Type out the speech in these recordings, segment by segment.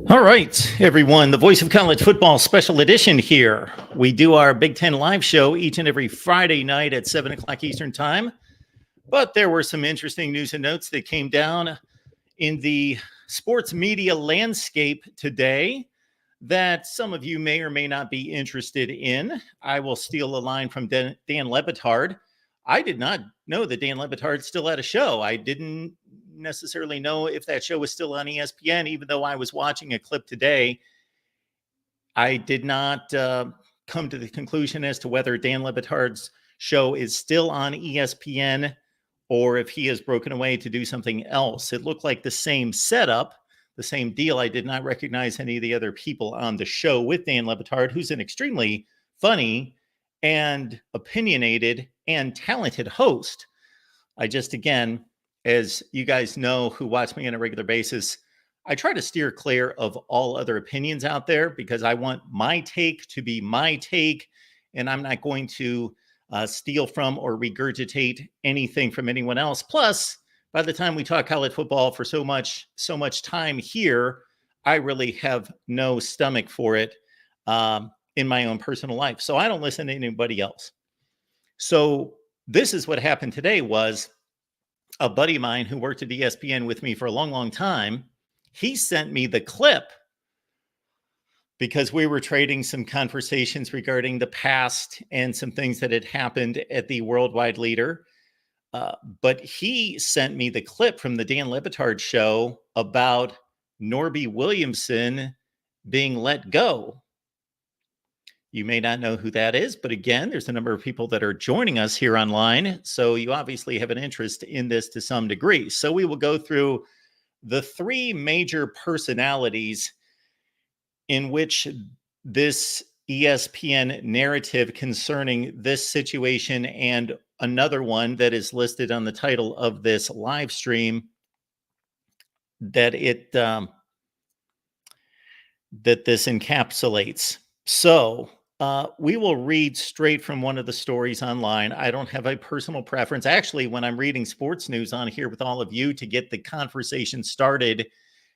All right, everyone, the Voice of College Football special edition here. We do our Big Ten live show each and every Friday night at 7 o'clock Eastern time. But there were some interesting news and notes that came down in the sports media landscape today that some of you may or may not be interested in. I will steal a line from Dan Le Batard. I did not know that Dan Le Batard still had a show. I didn't necessarily know if that show was still on ESPN, even though I was watching a clip today. I did not come to the conclusion as to whether Dan Le Batard's show is still on ESPN or if he has broken away to do something else. It looked like the same setup, the same deal. I did not recognize any of the other people on the show with Dan Le Batard, who's an extremely funny and opinionated and talented host. I just, again, as you guys know who watch me on a regular basis, I try to steer clear of all other opinions out there because I want my take to be my take, and I'm not going to steal from or regurgitate anything from anyone else. Plus, by the time we talk college football for so much time here, I really have no stomach for it in my own personal life. So I don't listen to anybody else. So this is what happened today was a buddy of mine who worked at ESPN with me for a long, long time. He sent me the clip because we were trading some conversations regarding the past and some things that had happened at the Worldwide Leader. But he sent me the clip from the Dan Le Batard show about Norby Williamson being let go. You may not know who that is, but again, there's a number of people that are joining us here online. So you obviously have an interest in this to some degree. So we will go through the three major personalities in which this ESPN narrative concerning this situation and another one that is listed on the title of this live stream that this encapsulates. So we will read straight from one of the stories online. I don't have a personal preference. Actually, when I'm reading sports news on here with all of you to get the conversation started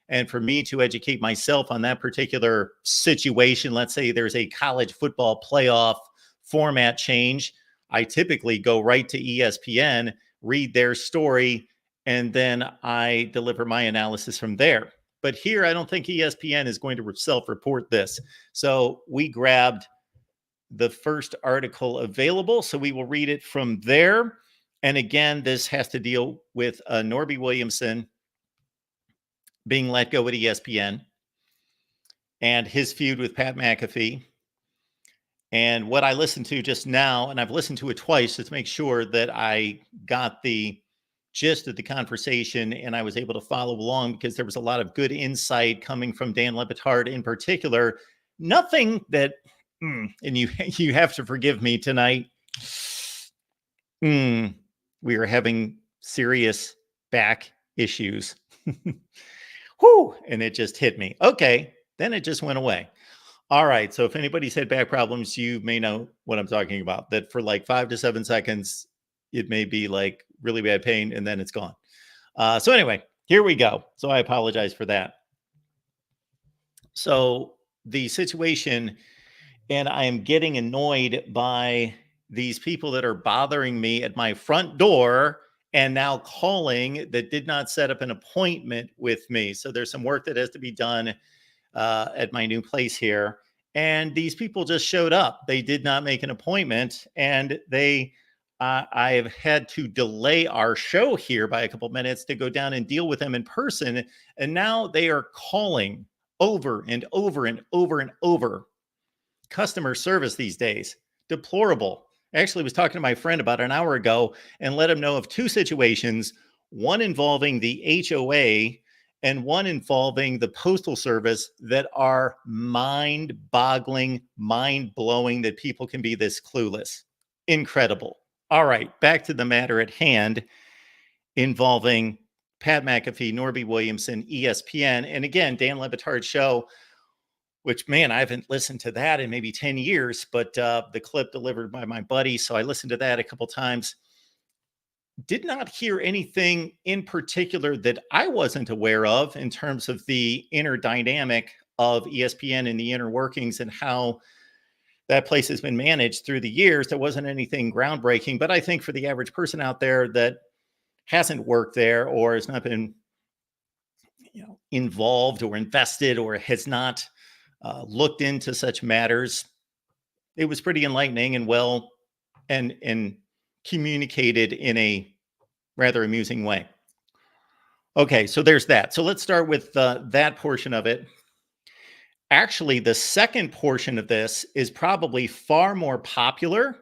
and for me to educate myself on that particular situation, let's say there's a college football playoff format change, I typically go right to ESPN, read their story, and then I deliver my analysis from there. But here, I don't think ESPN is going to self-report this. So we grabbed the first article available. So we will read it from there. And again, this has to deal with Norby Williamson being let go at ESPN and his feud with Pat McAfee. And what I listened to just now, and I've listened to it twice just to make sure that I got the gist of the conversation and I was able to follow along because there was a lot of good insight coming from Dan Le Batard in particular. Nothing that, and you have to forgive me tonight. We are having serious back issues. Whew, and it just hit me. Okay, then it just went away. All right, so if anybody's had back problems, you may know what I'm talking about. That for like 5 to 7 seconds, it may be like really bad pain, and then it's gone. So anyway, here we go. So I apologize for that. So the situation, and I am getting annoyed by these people that are bothering me at my front door and now calling that did not set up an appointment with me. So there's some work that has to be done at my new place here. And these people just showed up. They did not make an appointment, and I have had to delay our show here by a couple of minutes to go down and deal with them in person. And now they are calling over and over and over and over. Customer service these days, deplorable. I actually was talking to my friend about an hour ago and let him know of two situations, one involving the HOA and one involving the Postal Service, that are mind-boggling, mind-blowing that people can be this clueless. Incredible. All right, back to the matter at hand involving Pat McAfee, Norby Williamson, ESPN. And again, Dan Le Batard's show, which, man, I haven't listened to that in maybe 10 years, but the clip delivered by my buddy, so I listened to that a couple times. Did not hear anything in particular that I wasn't aware of in terms of the inner dynamic of ESPN and the inner workings and how that place has been managed through the years. There wasn't anything groundbreaking, but I think for the average person out there that hasn't worked there or has not been involved or invested or has not looked into such matters, it was pretty enlightening and well and communicated in a rather amusing way. Okay, so there's that. So let's start with that portion of it. Actually, the second portion of this is probably far more popular,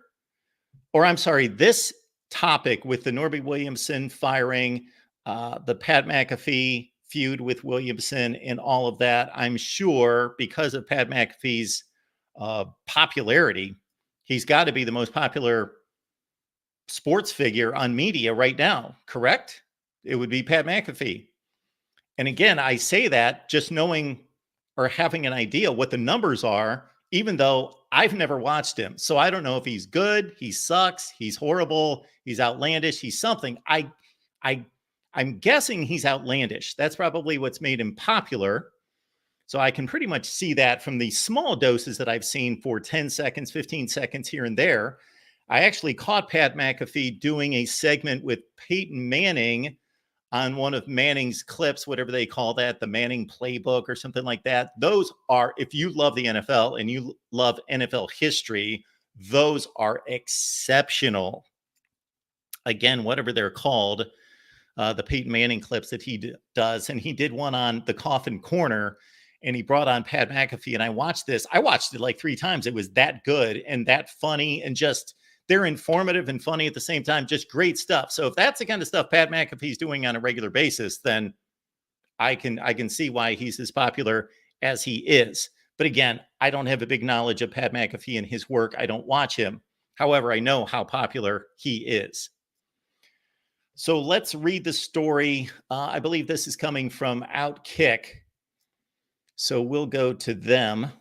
or I'm sorry, this topic with the Norby Williamson firing, the Pat McAfee feud with Williamson and all of that, I'm sure because of Pat McAfee's popularity, he's got to be the most popular sports figure on media right now, correct? It would be Pat McAfee. And again, I say that just knowing or having an idea what the numbers are, even though I've never watched him. So I don't know if he's good, he sucks, he's horrible, he's outlandish, he's something. I'm guessing he's outlandish. That's probably what's made him popular. So I can pretty much see that from the small doses that I've seen for 10 seconds, 15 seconds here and there. I actually caught Pat McAfee doing a segment with Peyton Manning on one of Manning's clips, whatever they call that, the Manning playbook or something like that. Those are, if you love the NFL and you love NFL history, those are exceptional. Again, whatever they're called, the Peyton Manning clips that he does. And he did one on the Coffin Corner and he brought on Pat McAfee. And I watched this. I watched it like 3 times. It was that good and that funny and just, they're informative and funny at the same time, just great stuff. So if that's the kind of stuff Pat McAfee's doing on a regular basis, then I can see why he's as popular as he is. But again, I don't have a big knowledge of Pat McAfee and his work. I don't watch him. However, I know how popular he is. So let's read the story. I believe this is coming from Outkick. So we'll go to them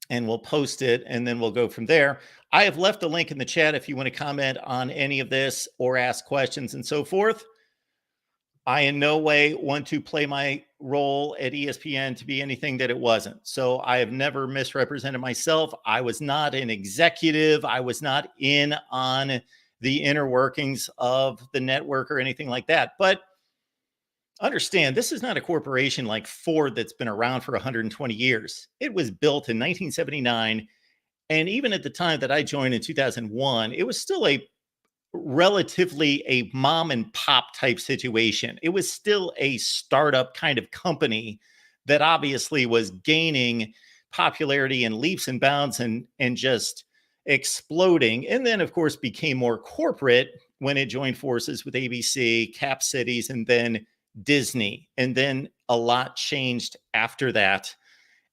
and we'll post it and then we'll go from there. I have left a link in the chat if you want to comment on any of this or ask questions and so forth. I in no way want to play my role at ESPN to be anything that it wasn't. So I have never misrepresented myself. I was not an executive. I was not in on the inner workings of the network or anything like that. But understand, this is not a corporation like Ford that's been around for 120 years. It was built in 1979. And even at the time that I joined in 2001, it was still a relatively a mom and pop type situation. It was still a startup kind of company that obviously was gaining popularity in leaps and bounds and just exploding. And then, of course, became more corporate when it joined forces with ABC, Cap Cities, and then Disney. And then a lot changed after that.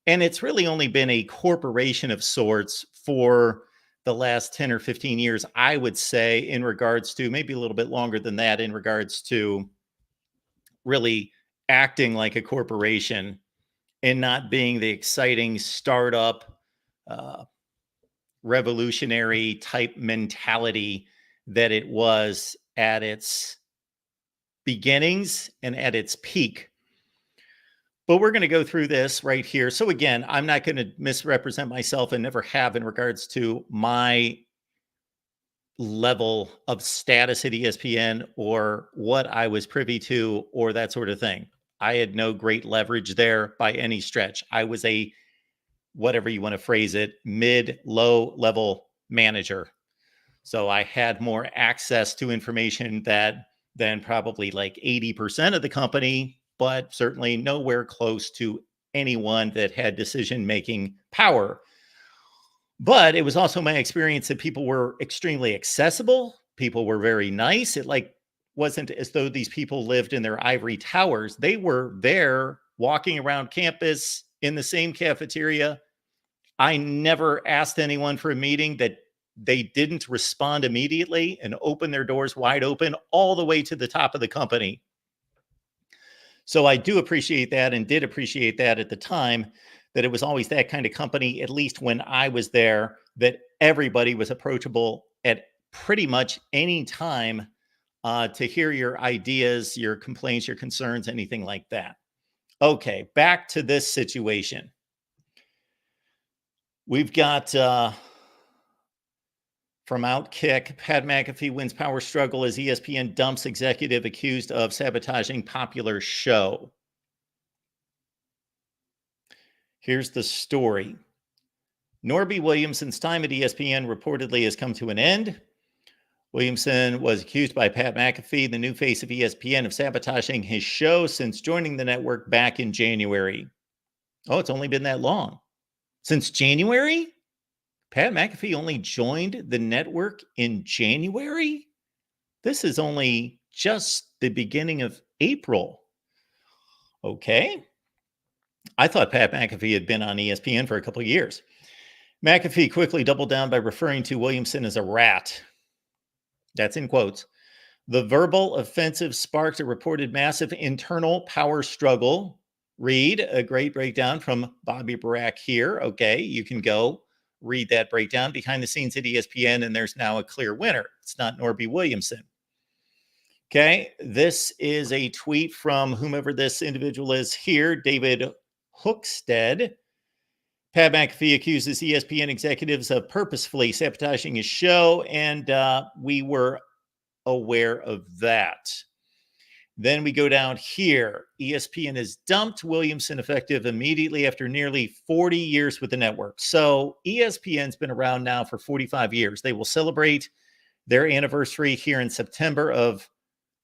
And it's really only been a corporation of sorts for the last 10 or 15 years, I would say, in regards to maybe a little bit longer than that, in regards to really acting like a corporation and not being the exciting startup, revolutionary type mentality that it was at its beginnings and at its peak. But we're going to go through this right here. So again, I'm not going to misrepresent myself and never have in regards to my level of status at ESPN or what I was privy to or that sort of thing. I had no great leverage there by any stretch. I was a, whatever you want to phrase it, low level manager. So I had more access to information than probably like 80% of the company, but certainly nowhere close to anyone that had decision-making power. But it was also my experience that people were extremely accessible. People were very nice. It wasn't as though these people lived in their ivory towers. They were there walking around campus in the same cafeteria. I never asked anyone for a meeting that they didn't respond immediately and open their doors wide open all the way to the top of the company. So I do appreciate that and did appreciate that at the time, that it was always that kind of company, at least when I was there, that everybody was approachable at pretty much any time to hear your ideas, your complaints, your concerns, anything like that. Okay, back to this situation. We've got from Outkick, Pat McAfee wins power struggle as ESPN dumps executive accused of sabotaging popular show. Here's the story. Norby Williamson's time at ESPN reportedly has come to an end. Williamson was accused by Pat McAfee, the new face of ESPN, of sabotaging his show since joining the network back in January. Oh, it's only been that long. Since January? Pat McAfee only joined the network in January? This is only just the beginning of April. Okay. I thought Pat McAfee had been on ESPN for a couple of years. McAfee quickly doubled down by referring to Williamson as a rat. That's in quotes. The verbal offensive sparked a reported massive internal power struggle. Read a great breakdown from Bobby Barack here. Okay, you can go read that breakdown behind the scenes at ESPN, and there's now a clear winner. It's not Norby Williamson. Okay, this is a tweet from whomever this individual is here, David Hookstead. Pat McAfee accuses ESPN executives of purposefully sabotaging his show, and we were aware of that. Then we go down here. ESPN has dumped Williamson effective immediately after nearly 40 years with the network. So ESPN's been around now for 45 years. They will celebrate their anniversary here in September of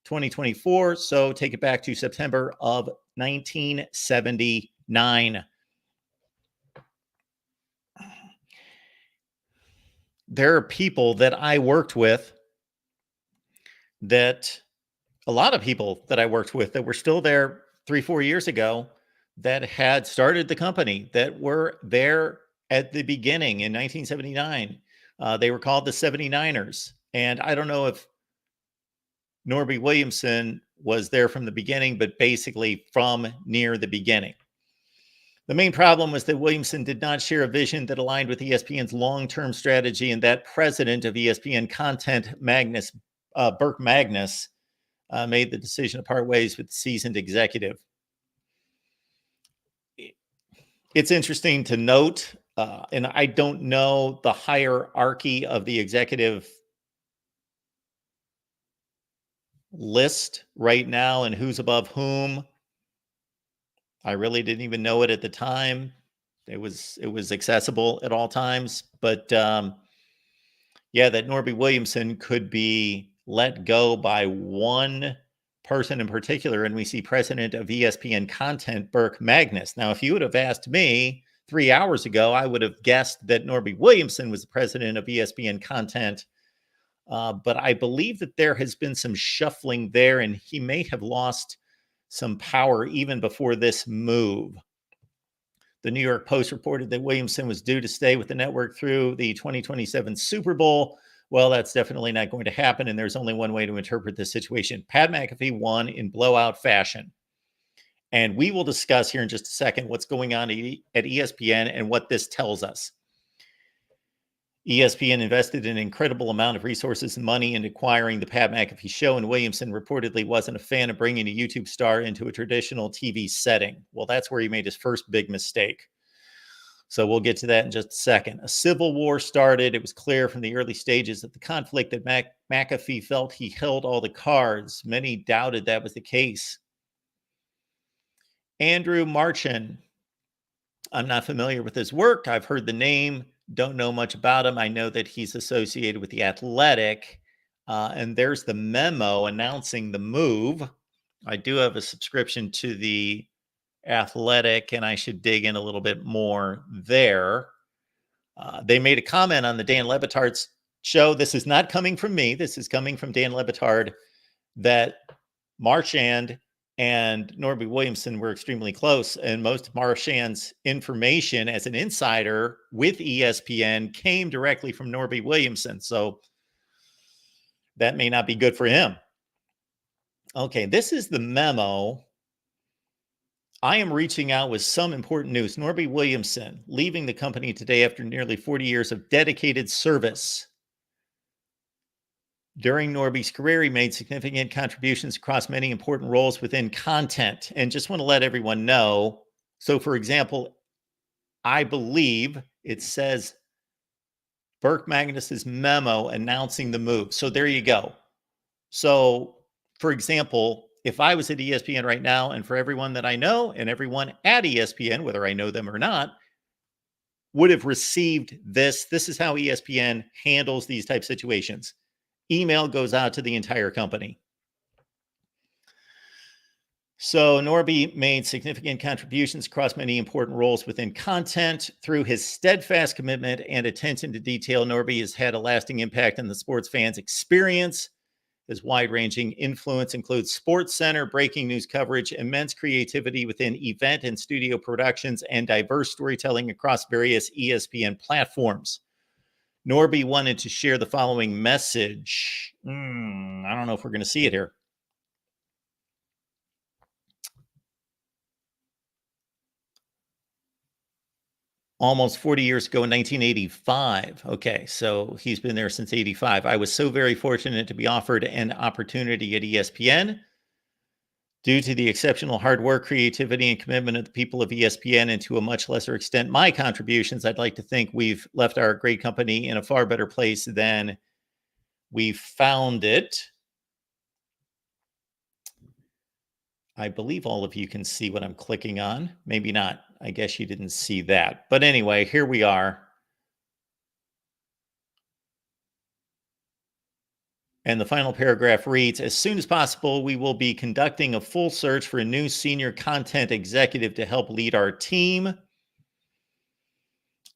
2024. So take it back to September of 1979. There are people that I worked with that a lot of people that I worked with that were still there 3-4 years ago that had started the company, that were there at the beginning in 1979. They were called the 79ers. And I don't know if Norby Williamson was there from the beginning, but basically from near the beginning. The main problem was that Williamson did not share a vision that aligned with ESPN's long-term strategy, and that president of ESPN content, Burke Magnus, made the decision to part ways with the seasoned executive. It's interesting to note, and I don't know the hierarchy of the executive list right now and who's above whom. I really didn't even know it at the time. It was accessible at all times, but yeah, that Norby Williamson could be let go by one person in particular, and we see president of ESPN content, Burke Magnus. Now, if you would have asked me 3 hours ago, I would have guessed that Norby Williamson was the president of ESPN content, but I believe that there has been some shuffling there, and he may have lost some power even before this move. The New York Post reported that Williamson was due to stay with the network through the 2027 Super Bowl. Well, that's definitely not going to happen, and there's only one way to interpret this situation. Pat McAfee won in blowout fashion. And we will discuss here in just a second what's going on at ESPN and what this tells us. ESPN invested an incredible amount of resources and money in acquiring the Pat McAfee show, and Williamson reportedly wasn't a fan of bringing a YouTube star into a traditional TV setting. Well, that's where he made his first big mistake. So we'll get to that in just a second. A civil war started. It was clear from the early stages of the conflict that McAfee felt he held all the cards. Many doubted that was the case. Andrew Marchand. I'm not familiar with his work. I've heard the name. Don't know much about him. I know that he's associated with The Athletic, and there's the memo announcing the move. I do have a subscription to The Athletic, and I should dig in a little bit more there. They made a comment on the Dan Le Batard's show. This is not coming from me. This is coming from Dan Le Batard, that Marchand and Norby Williamson were extremely close, and most of Marchand's information as an insider with ESPN came directly from Norby Williamson. So that may not be good for him. Okay, this is the memo. I am reaching out with some important news. Norby Williamson leaving the company today after nearly 40 years of dedicated service. During Norby's career, he made significant contributions across many important roles within content. And just want to let everyone know. So, for example, I believe it says Burke Magnus's memo announcing the move. So there you go. So, for example, if I was at ESPN right now, and for everyone that I know and everyone at ESPN, whether I know them or not, would have received this. This is how ESPN handles these type situations. Email goes out to the entire company. So Norby made significant contributions across many important roles within content. Through his steadfast commitment and attention to detail, Norby has had a lasting impact on the sports fans' experience. His wide-ranging influence includes Sports Center, breaking news coverage, immense creativity within event and studio productions, and diverse storytelling across various ESPN platforms. Norby wanted to share the following message. I don't know if we're going to see it here. Almost 40 years ago in 1985. Okay, so he's been there since 85. I was so very fortunate to be offered an opportunity at ESPN. Due to the exceptional hard work, creativity, and commitment of the people of ESPN, and to a much lesser extent, my contributions, I'd like to think we've left our great company in a far better place than we found it. I believe all of you can see what I'm clicking on. Maybe not. I guess you didn't see that. But anyway, here we are. And the final paragraph reads, as soon as possible, we will be conducting a full search for a new senior content executive to help lead our team.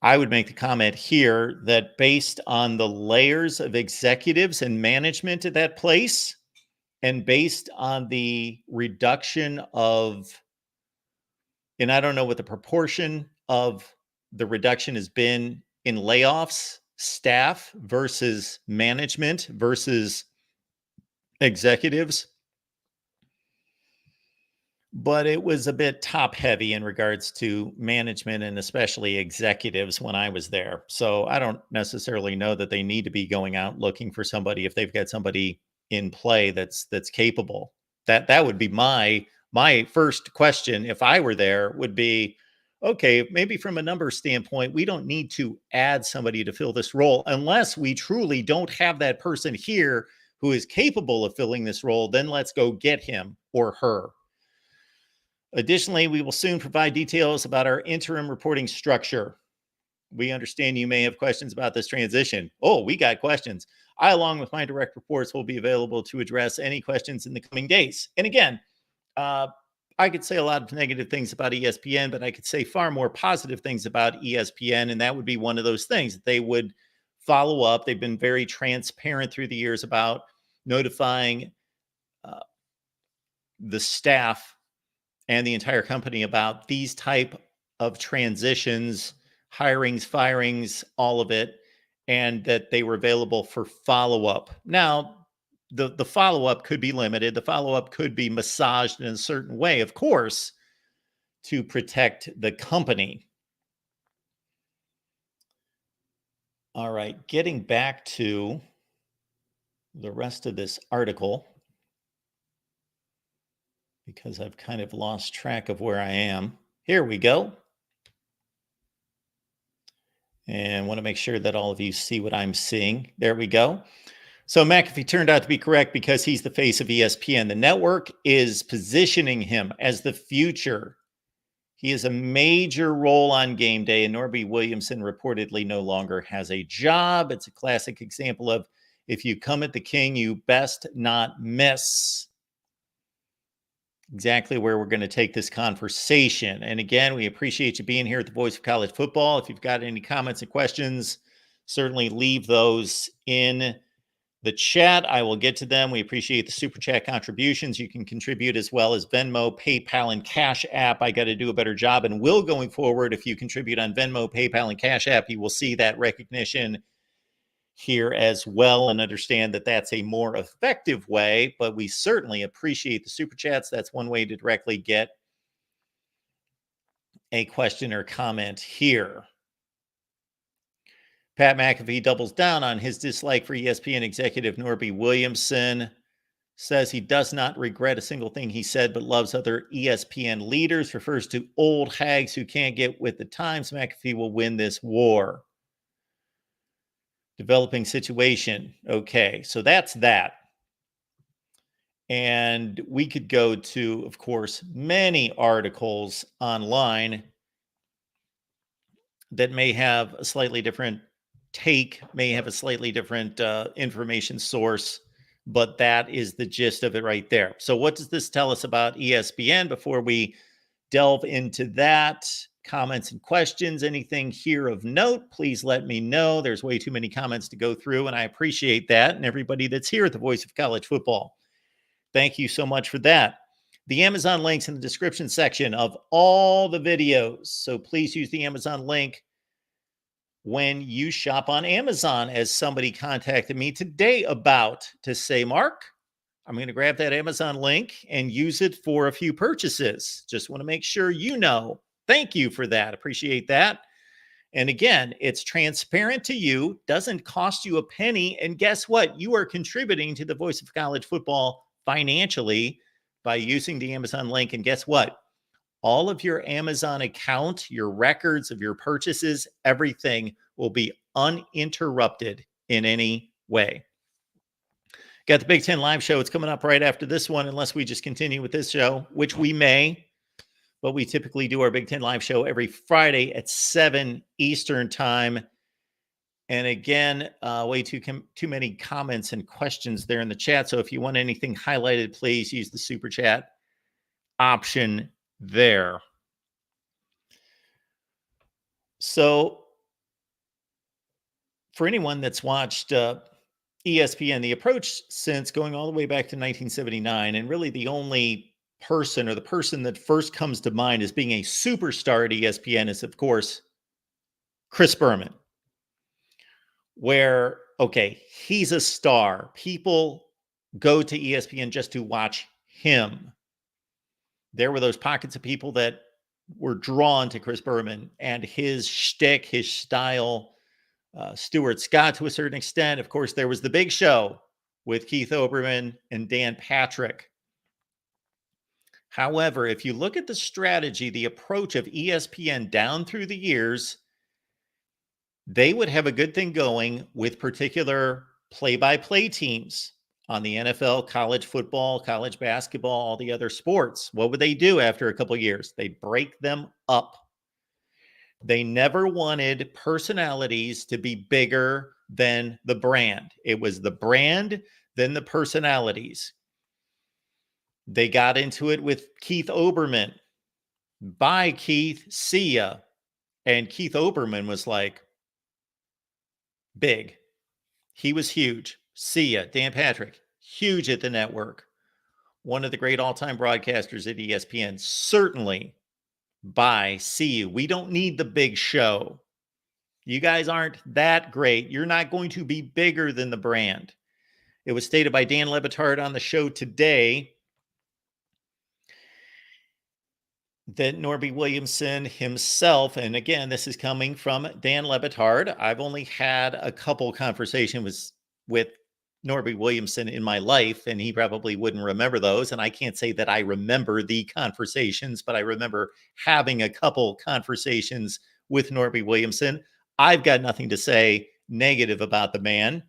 I would make the comment here that based on the layers of executives and management at that place, and based on the reduction of, and I don't know what the proportion of the reduction has been in layoffs, staff versus management versus executives, but it was a bit top heavy in regards to management and especially executives when I was there. So I don't necessarily know that they need to be going out looking for somebody if they've got somebody in play that's capable. That would be my first question if I were there would be, okay, maybe from a number standpoint, we don't need to add somebody to fill this role unless we truly don't have that person here who is capable of filling this role. Then let's go get him or her. Additionally, we will soon provide details about our interim reporting structure. We understand you may have questions about this transition. Oh, we got questions. I, along with my direct reports, will be available to address any questions in the coming days. And again, I could say a lot of negative things about ESPN, but I could say far more positive things about ESPN, and that would be one of those things that they would follow up. They've been very transparent through the years about notifying the staff and the entire company about these type of transitions, hirings, firings, all of it, and that they were available for follow-up. Now, the follow-up could be limited. The follow-up could be massaged in a certain way, of course, to protect the company. All right, getting back to the rest of this article, because I've kind of lost track of where I am. Here we go. And want to make sure that all of you see what I'm seeing. There we go. So McAfee turned out to be correct because he's the face of ESPN. The network is positioning him as the future. He has a major role on game day, and Norby Williamson reportedly no longer has a job. It's a classic example of if you come at the king, you best not miss. Exactly where we're going to take this conversation. And again, we appreciate you being here at the Voice of College Football. If you've got any comments and questions, certainly leave those in the chat. I will get to them. We appreciate the super chat contributions. You can contribute as well as Venmo, PayPal, and Cash App. I got to do a better job and will going forward. If you contribute on Venmo, PayPal, and Cash App, you will see that recognition here as well and understand that that's a more effective way, but we certainly appreciate the super chats. That's one way to directly get a question or comment here. Pat McAfee doubles down on his dislike for ESPN executive Norby Williamson, says he does not regret a single thing he said, but loves other ESPN leaders, refers to old hags who can't get with the times. McAfee will win this war. Developing situation. Okay, so that's that. And we could go to, of course, many articles online that may have a slightly different take, may have a slightly different information source, but that is the gist of it right there. So what does this tell us about ESPN before we delve into that? Comments and questions, anything here of note, please let me know. There's way too many comments to go through, and I appreciate that. And everybody that's here at the Voice of College Football, thank you so much for that. The Amazon links in the description section of all the videos. So please use the Amazon link when you shop on Amazon, as somebody contacted me today about, to say, Mark, I'm going to grab that Amazon link and use it for a few purchases. Just want to make sure you know. Thank you for that. Appreciate that. And again, it's transparent to you, doesn't cost you a penny. And guess what? You are contributing to the Voice of College Football financially by using the Amazon link. And guess what? All of your Amazon account, your records of your purchases, everything will be uninterrupted in any way. Got the Big Ten Live show. It's coming up right after this one, unless we just continue with this show, which we may. But we typically do our Big Ten Live show every Friday at 7 Eastern time. And again, way too many comments and questions there in the chat. So if you want anything highlighted, please use the super chat option there. So for anyone that's watched ESPN, the approach since going all the way back to 1979, and really the only person, or the person that first comes to mind as being a superstar at ESPN, is, of course, Chris Berman. Where, okay, he's a star. People go to ESPN just to watch him. There were those pockets of people that were drawn to Chris Berman and his shtick, his style. Stuart Scott to a certain extent. Of course, there was The Big Show with Keith Olbermann and Dan Patrick. However, if you look at the strategy, the approach of ESPN down through the years, they would have a good thing going with particular play-by-play teams on the NFL, college football, college basketball, all the other sports. What would they do after a couple of years? They'd break them up. They never wanted personalities to be bigger than the brand. It was the brand, then the personalities. They got into it with Keith Olbermann. Bye, Keith. See ya. And Keith Olbermann was like, big. He was huge. See ya. Dan Patrick, huge at the network. One of the great all-time broadcasters at ESPN. Certainly. Bye. See you. We don't need the big show. You guys aren't that great. You're not going to be bigger than the brand. It was stated by Dan Le Batard on the show today that Norby Williamson himself, and again, this is coming from Dan Le Batard. I've only had a couple conversations with Norby Williamson in my life, and he probably wouldn't remember those. And I can't say that I remember the conversations, but I remember having a couple conversations with Norby Williamson. I've got nothing to say negative about the man.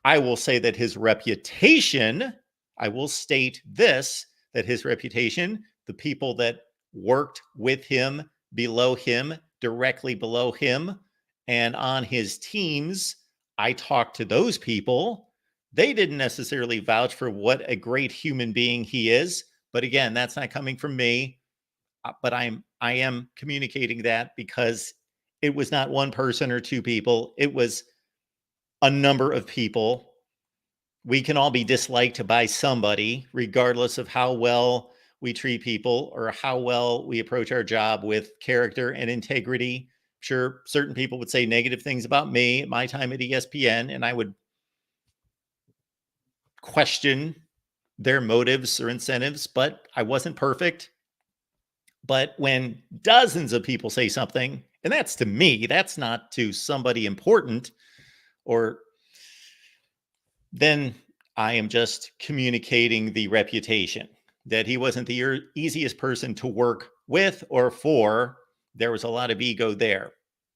I will say that his reputation, I will state this, that his reputation, the people that worked with him, below him, directly below him, and on his teams, I talked to those people. They didn't necessarily vouch for what a great human being he is. But again, that's not coming from me. But I am communicating that because it was not one person or two people. It was a number of people. We can all be disliked by somebody, regardless of how well we treat people or how well we approach our job with character and integrity. Sure, certain people would say negative things about me at my time at ESPN, and I would question their motives or incentives, but I wasn't perfect. But when dozens of people say something And that's to me, that's not to somebody important, or then I am just communicating the reputation that he wasn't the easiest person to work with or for. There was a lot of ego there.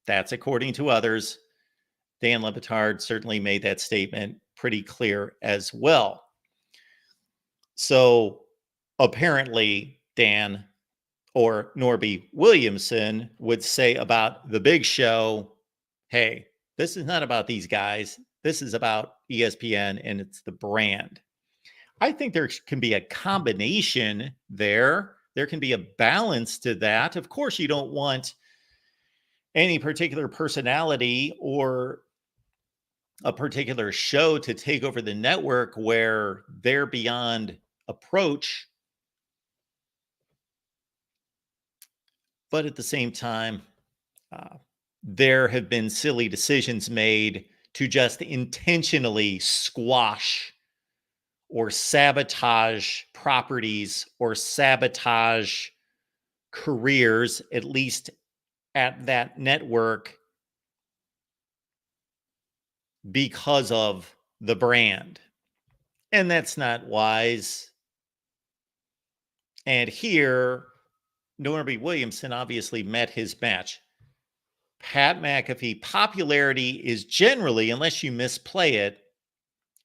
That's according to others. Dan Le Batard certainly made that statement pretty clear as well. So apparently, Dan or Norby Williamson would say about the big show, hey, this is not about these guys. This is about ESPN and it's the brand. I think there can be a combination there. There can be a balance to that. Of course, you don't want any particular personality or a particular show to take over the network where they're beyond approach. But at the same time, there have been silly decisions made to just intentionally squash or sabotage properties or sabotage careers, at least at that network, because of the brand. And that's not wise. And here, Norby Williamson obviously met his match. Pat McAfee, popularity is generally, unless you misplay it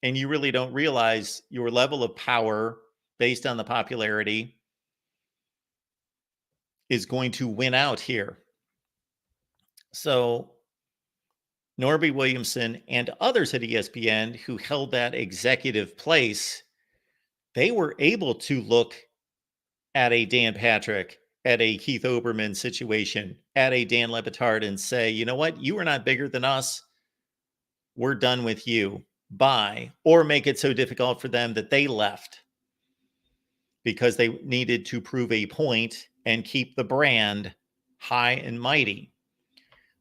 and you really don't realize your level of power based on the popularity, is going to win out here. So Norby Williamson and others at ESPN who held that executive place, they were able to look at a Dan Patrick, at a Keith Olbermann situation, at a Dan Le Batard and say, you know what? You are not bigger than us. We're done with you. Bye. Or make it so difficult for them that they left because they needed to prove a point and keep the brand high and mighty.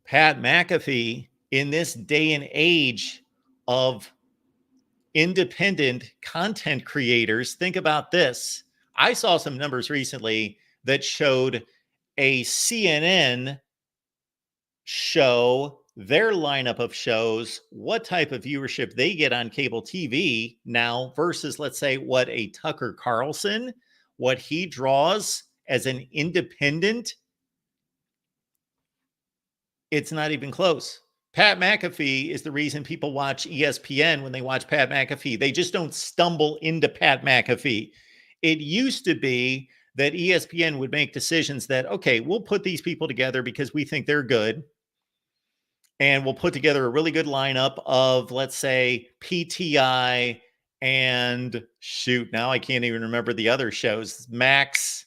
Pat McAfee, in this day and age of independent content creators, think about this. I saw some numbers recently that showed a CNN show, their lineup of shows, what type of viewership they get on cable TV now versus, let's say, what a Tucker Carlson, what he draws as an independent. It's not even close. Pat McAfee is the reason people watch ESPN when they watch Pat McAfee. They just don't stumble into Pat McAfee. It used to be that ESPN would make decisions that, okay, we'll put these people together because we think they're good. And we'll put together a really good lineup of, let's say, PTI and shoot, now I can't even remember the other shows. Max,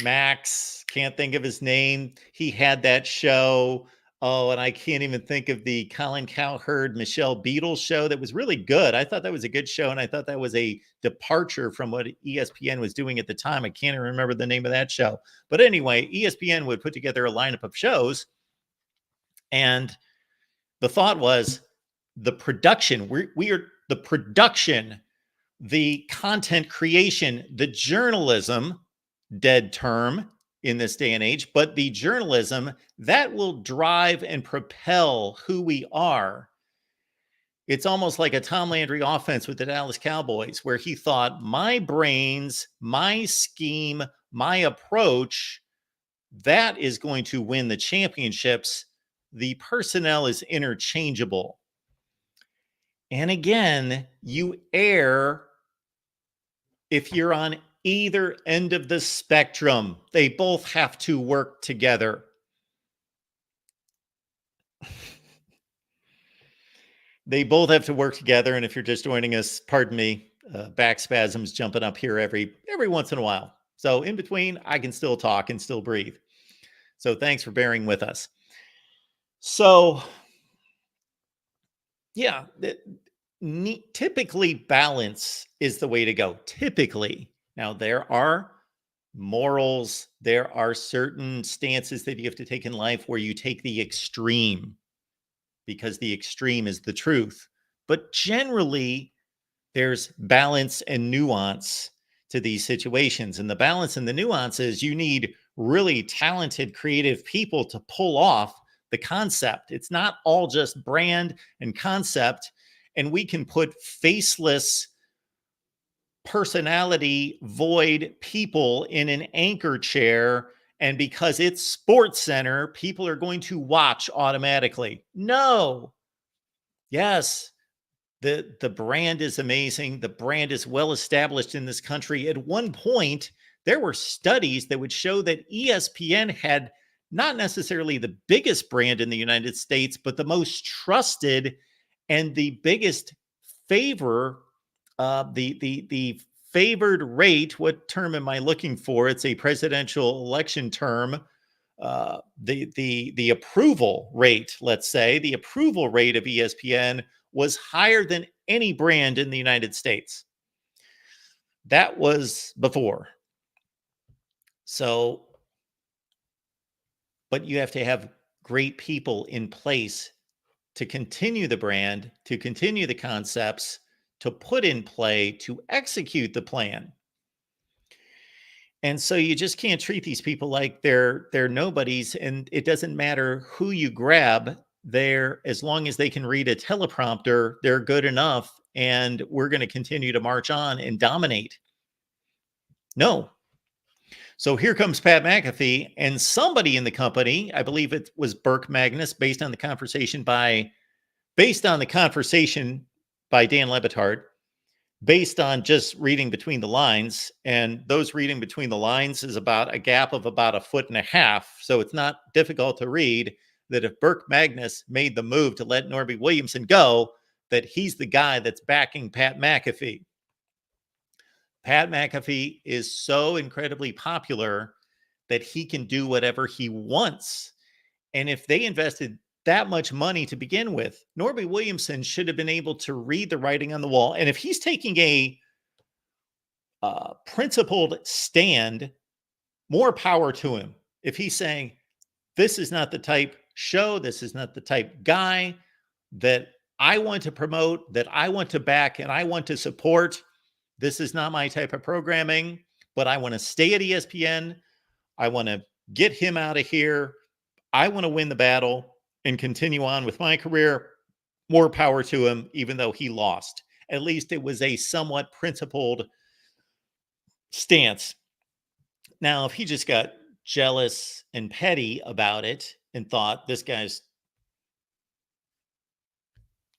can't think of his name. He had that show. Oh, and I can't even think of the Colin Cowherd, Michelle Beadle show that was really good. I thought that was a good show, and I thought that was a departure from what ESPN was doing at the time. I can't even remember the name of that show. But anyway, ESPN would put together a lineup of shows, and the thought was the production. We are the production, the content creation, the journalism, dead term in this day and age, but the journalism that will drive and propel who we are. It's almost like a Tom Landry offense with the Dallas Cowboys, where he thought, my brains, my scheme, my approach, that is going to win the championships. The personnel is interchangeable. And again, you err if you're on either end of the spectrum. They both have to work together. They both have to work together. And if you're just joining us, pardon me, back spasms jumping up here every once in a while. So in between, I can still talk and still breathe. So thanks for bearing with us. So yeah, typically balance is the way to go. Typically. Now, there are morals, there are certain stances that you have to take in life where you take the extreme because the extreme is the truth. But generally, there's balance and nuance to these situations. And the balance and the nuance is you need really talented, creative people to pull off the concept. It's not all just brand and concept, and we can put faceless, personality void people in an anchor chair, and because it's Sports Center, people are going to watch automatically. No. Yes, the brand is amazing. The brand is well established in this country. At one point, there were studies that would show that ESPN had not necessarily the biggest brand in the United States, but the most trusted and the biggest favor, the favored rate. What term am I looking for? It's a presidential election term. The approval rate, let's say, the approval rate of ESPN was higher than any brand in the United States. That was before. So, but you have to have great people in place to continue the brand, to continue the concepts, to put in play, to execute the plan. And so you just can't treat these people like they're nobodies, and it doesn't matter who you grab. They're, as long as they can read a teleprompter, they're good enough, and we're going to continue to march on and dominate. No. So here comes Pat McAfee, and somebody in the company, I believe it was Burke Magnus, based on the conversation by Dan Le Batard, based on just reading between the lines. And those reading between the lines is about a gap of about 1.5 feet. So it's not difficult to read that if Burke Magnus made the move to let Norby Williamson go, that he's the guy that's backing Pat McAfee. Pat McAfee is so incredibly popular that he can do whatever he wants. And if they invested that much money to begin with, Norby Williamson should have been able to read the writing on the wall. And if he's taking a principled stand, more power to him. If he's saying, this is not the type show, this is not the type guy that I want to promote, that I want to back, and I want to support. This is not my type of programming, but I want to stay at ESPN. I want to get him out of here. I want to win the battle and continue on with my career. More power to him, even though he lost. At least it was a somewhat principled stance. Now, if he just got jealous and petty about it and thought this guy's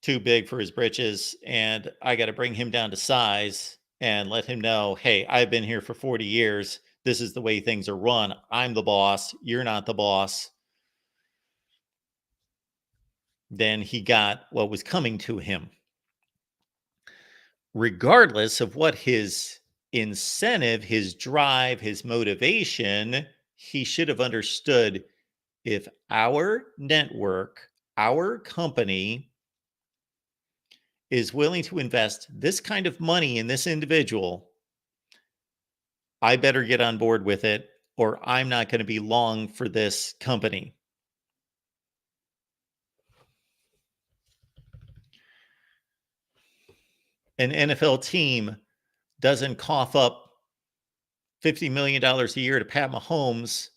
too big for his britches and I got to bring him down to size and let him know, hey, I've been here for 40 years. This is the way things are run. I'm the boss. You're not the boss. Then he got what was coming to him. Regardless of what his incentive, his drive, his motivation, he should have understood, if our network, our company is willing to invest this kind of money in this individual, I better get on board with it, or I'm not going to be long for this company. An NFL team doesn't cough up $50 million a year to Pat Mahomes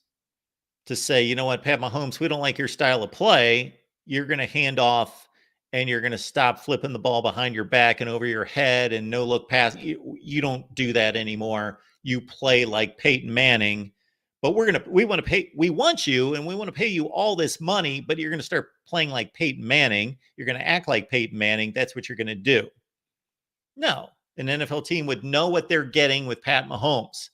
to say, you know what, Pat Mahomes, we don't like your style of play. You're going to hand off and you're going to stop flipping the ball behind your back and over your head and no look pass. You don't do that anymore. You play like Peyton Manning, but we want you and we want to pay you all this money, but you're going to start playing like Peyton Manning. You're going to act like Peyton Manning. That's what you're going to do. No, an NFL team would know what they're getting with Pat Mahomes.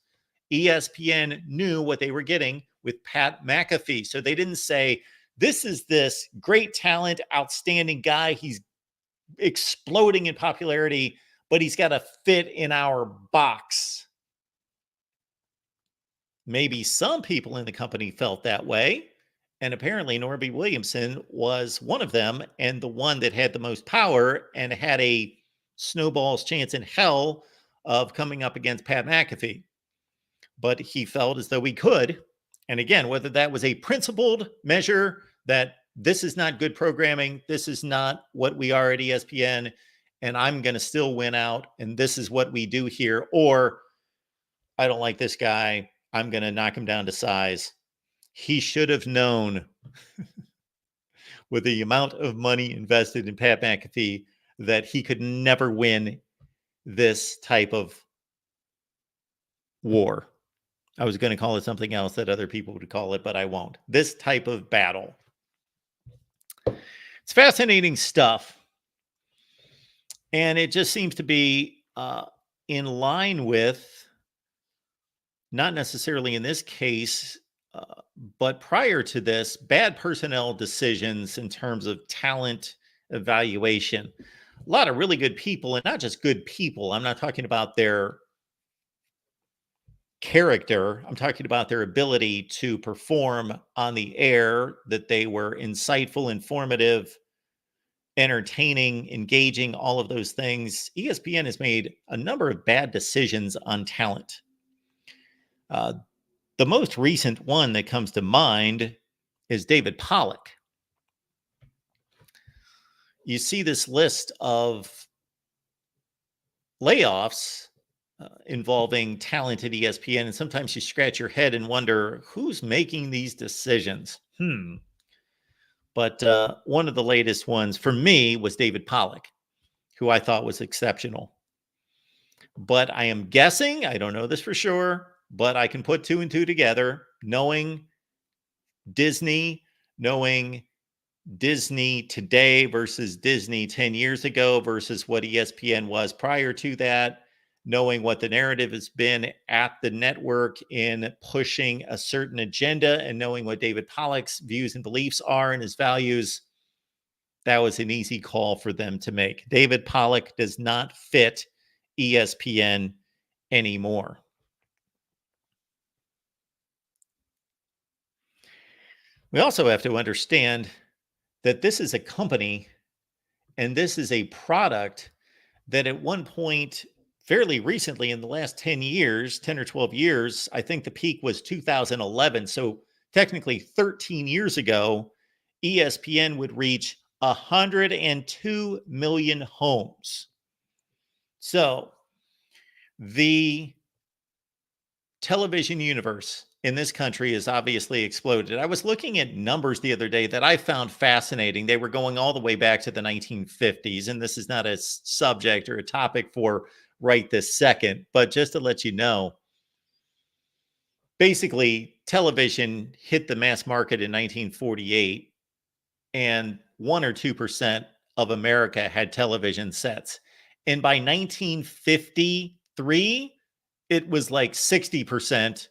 ESPN knew what they were getting with Pat McAfee. So they didn't say, this is this great talent, outstanding guy. He's exploding in popularity, but he's got to fit in our box. Maybe some people in the company felt that way. And apparently Norby Williamson was one of them, and the one that had the most power and had a snowball's chance in hell of coming up against Pat McAfee. But he felt as though he could. And again, whether that was a principled measure that this is not good programming, this is not what we are at ESPN, and I'm going to still win out, and this is what we do here, or I don't like this guy, I'm going to knock him down to size. He should have known with the amount of money invested in Pat McAfee that he could never win this type of war. I was going to call it something else that other people would call it, but I won't. This type of battle. It's fascinating stuff. And it just seems to be in line with, not necessarily in this case, but prior to this, bad personnel decisions in terms of talent evaluation. A lot of really good people, and not just good people. I'm not talking about their character. I'm talking about their ability to perform on the air, that they were insightful, informative, entertaining, engaging, all of those things. ESPN has made a number of bad decisions on talent. The most recent one that comes to mind is David Pollock. You see this list of layoffs involving talent at ESPN, and sometimes you scratch your head and wonder who's making these decisions. But one of the latest ones for me was David Pollock, who I thought was exceptional. But I am guessing, I don't know this for sure, but I can put two and two together, knowing Disney today versus Disney 10 years ago versus what ESPN was prior to that, knowing what the narrative has been at the network in pushing a certain agenda, and knowing what David Pollock's views and beliefs are and his values. That was an easy call for them to make. David Pollock does not fit ESPN anymore. We also have to understand that this is a company and this is a product that at one point, fairly recently, in the last 10 years, 10 or 12 years, I think the peak was 2011. So technically 13 years ago, ESPN would reach 102 million homes. So the television universe in this country has obviously exploded. I was looking at numbers the other day that I found fascinating. They were going all the way back to the 1950s, and this is not a subject or a topic for right this second, but just to let you know, basically television hit the mass market in 1948, and 1 or 2% of America had television sets. And by 1953, it was like 60%.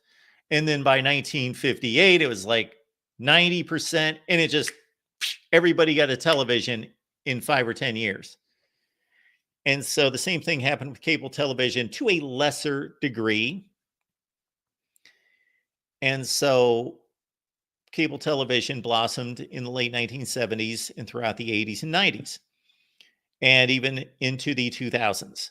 And then by 1958, it was like 90%. And it just, everybody got a television in 5 or 10 years. And so the same thing happened with cable television to a lesser degree. And so cable television blossomed in the late 1970s and throughout the 80s and 90s, and even into the 2000s.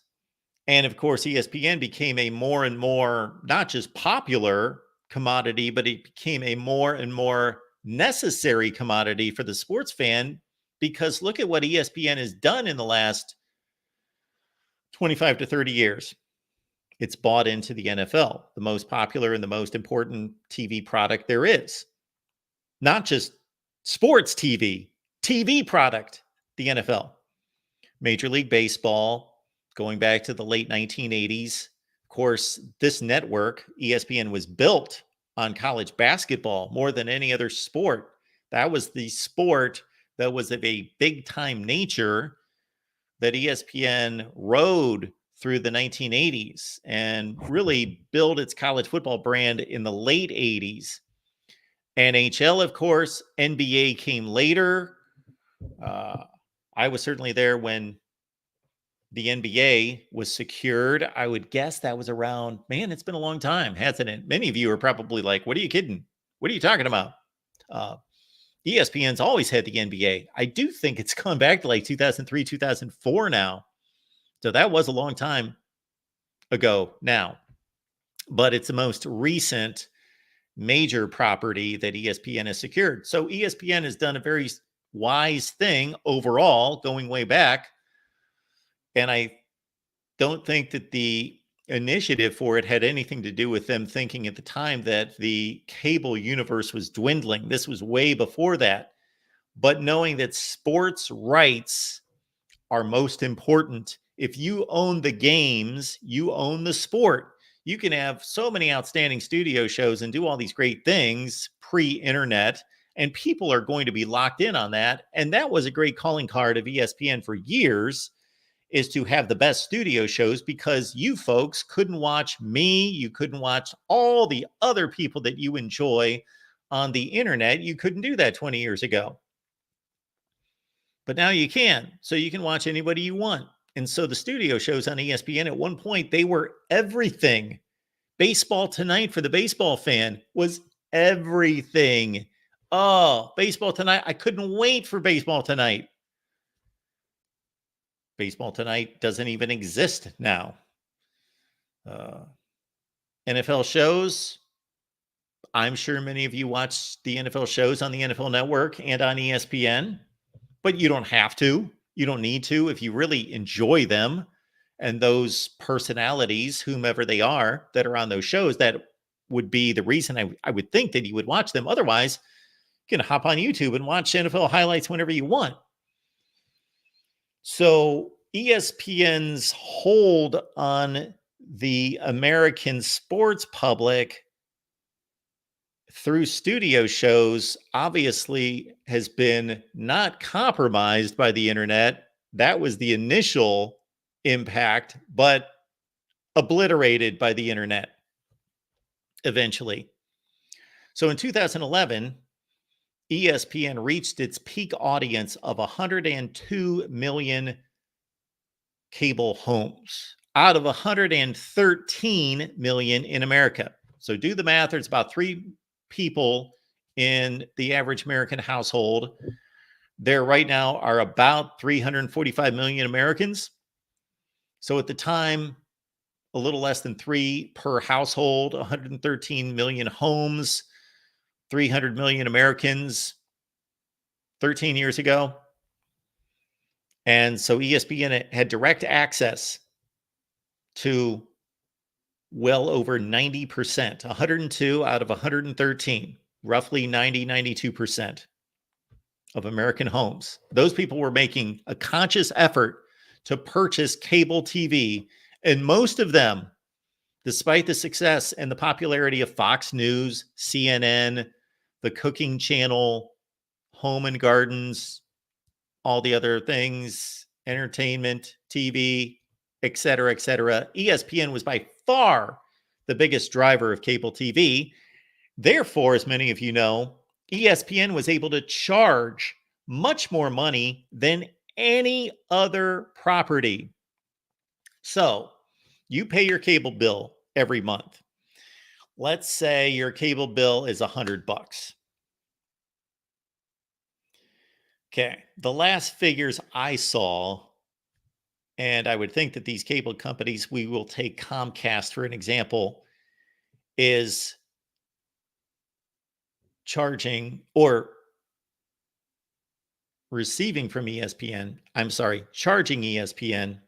And of course, ESPN became a more and more, not just popular commodity, but it became a more and more necessary commodity for the sports fan, because look at what ESPN has done in the last 25 to 30 years. It's bought into the NFL, the most popular and the most important TV product there is. Not just sports TV product, the NFL. Major League Baseball, going back to the late 1980s. Of course, this network, ESPN, was built on college basketball more than any other sport. That was the sport that was of a big-time nature that ESPN rode through the 1980s and really built its college football brand in the late 80s. NHL, of course, NBA came later. I was certainly there when the NBA was secured. I would guess that was around, man, it's been a long time, hasn't it? Many of you are probably like, what are you kidding? What are you talking about? ESPN's always had the NBA. I do think it's gone back to like 2003, 2004 now. So that was a long time ago now. But it's the most recent major property that ESPN has secured. So ESPN has done a very wise thing overall, going way back. And I don't think that the initiative for it had anything to do with them thinking at the time that the cable universe was dwindling. This was way before that. But knowing that sports rights are most important. If you own the games, you own the sport. You can have so many outstanding studio shows and do all these great things pre-internet, and people are going to be locked in on that. And that was a great calling card of ESPN for years, is to have the best studio shows, because you folks couldn't watch me. You couldn't watch all the other people that you enjoy on the internet. You couldn't do that 20 years ago. But now you can. So you can watch anybody you want. And so the studio shows on ESPN at one point, they were everything. Baseball Tonight for the baseball fan was everything. Oh, Baseball Tonight. I couldn't wait for Baseball Tonight. Baseball Tonight doesn't even exist now. NFL shows. I'm sure many of you watch the NFL shows on the NFL Network and on ESPN, but you don't have to. You don't need to if you really enjoy them and those personalities, whomever they are, that are on those shows. That would be the reason I would think that you would watch them. Otherwise, you can hop on YouTube and watch NFL highlights whenever you want. So ESPN's hold on the American sports public through studio shows obviously has been not compromised by the internet. That was the initial impact, but obliterated by the internet eventually. So in 2011, ESPN reached its peak audience of 102 million cable homes out of 113 million in America. So do the math. There's about 3 people in the average American household. There right now are about 345 million Americans. So at the time, a little less than 3 per household, 113 million homes, 300 million Americans 13 years ago. And so ESPN had direct access to well over 90%, 102 out of 113, roughly 92% of American homes. Those people were making a conscious effort to purchase cable TV. And most of them, despite the success and the popularity of Fox News, CNN, the cooking channel, Home and Gardens, all the other things, entertainment, TV, et cetera, ESPN was by far the biggest driver of cable TV. Therefore, as many of you know, ESPN was able to charge much more money than any other property. So you pay your cable bill every month. Let's say your cable bill is $100. Okay, the last figures I saw, and I would think that these cable companies, we will take Comcast for an example, is charging or receiving from ESPN. I'm sorry, charging ESPN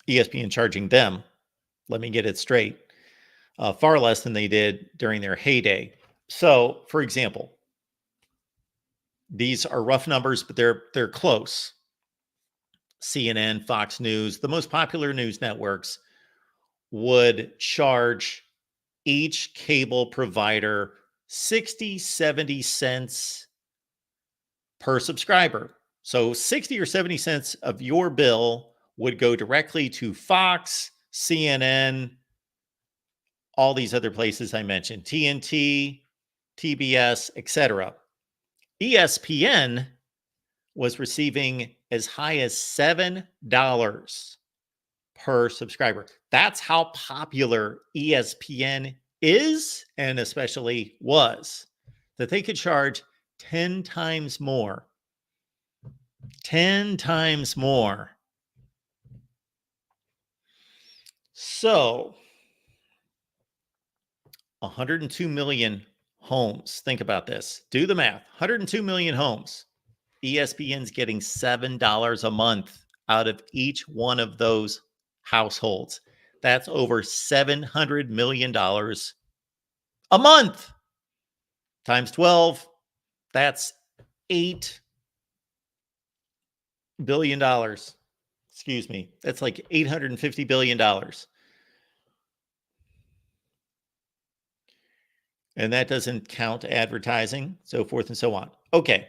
ESPN charging them, let me get it straight, far less than they did during their heyday. So, for example, these are rough numbers, but they're close. CNN, Fox News, the most popular news networks would charge each cable provider 60, 70 cents per subscriber. So 60 or 70 cents of your bill would go directly to Fox, CNN, all these other places I mentioned, TNT, TBS, etc. ESPN was receiving as high as $7 per subscriber. That's how popular ESPN is, and especially was, that they could charge 10 times more. 10 times more. So 102 million homes. Think about this. Do the math. 102 million homes. ESPN's getting $7 a month out of each one of those households. That's over $700 million a month times 12. That's $8 billion. Excuse me. That's like $850 billion. And that doesn't count advertising, so forth and so on. Okay.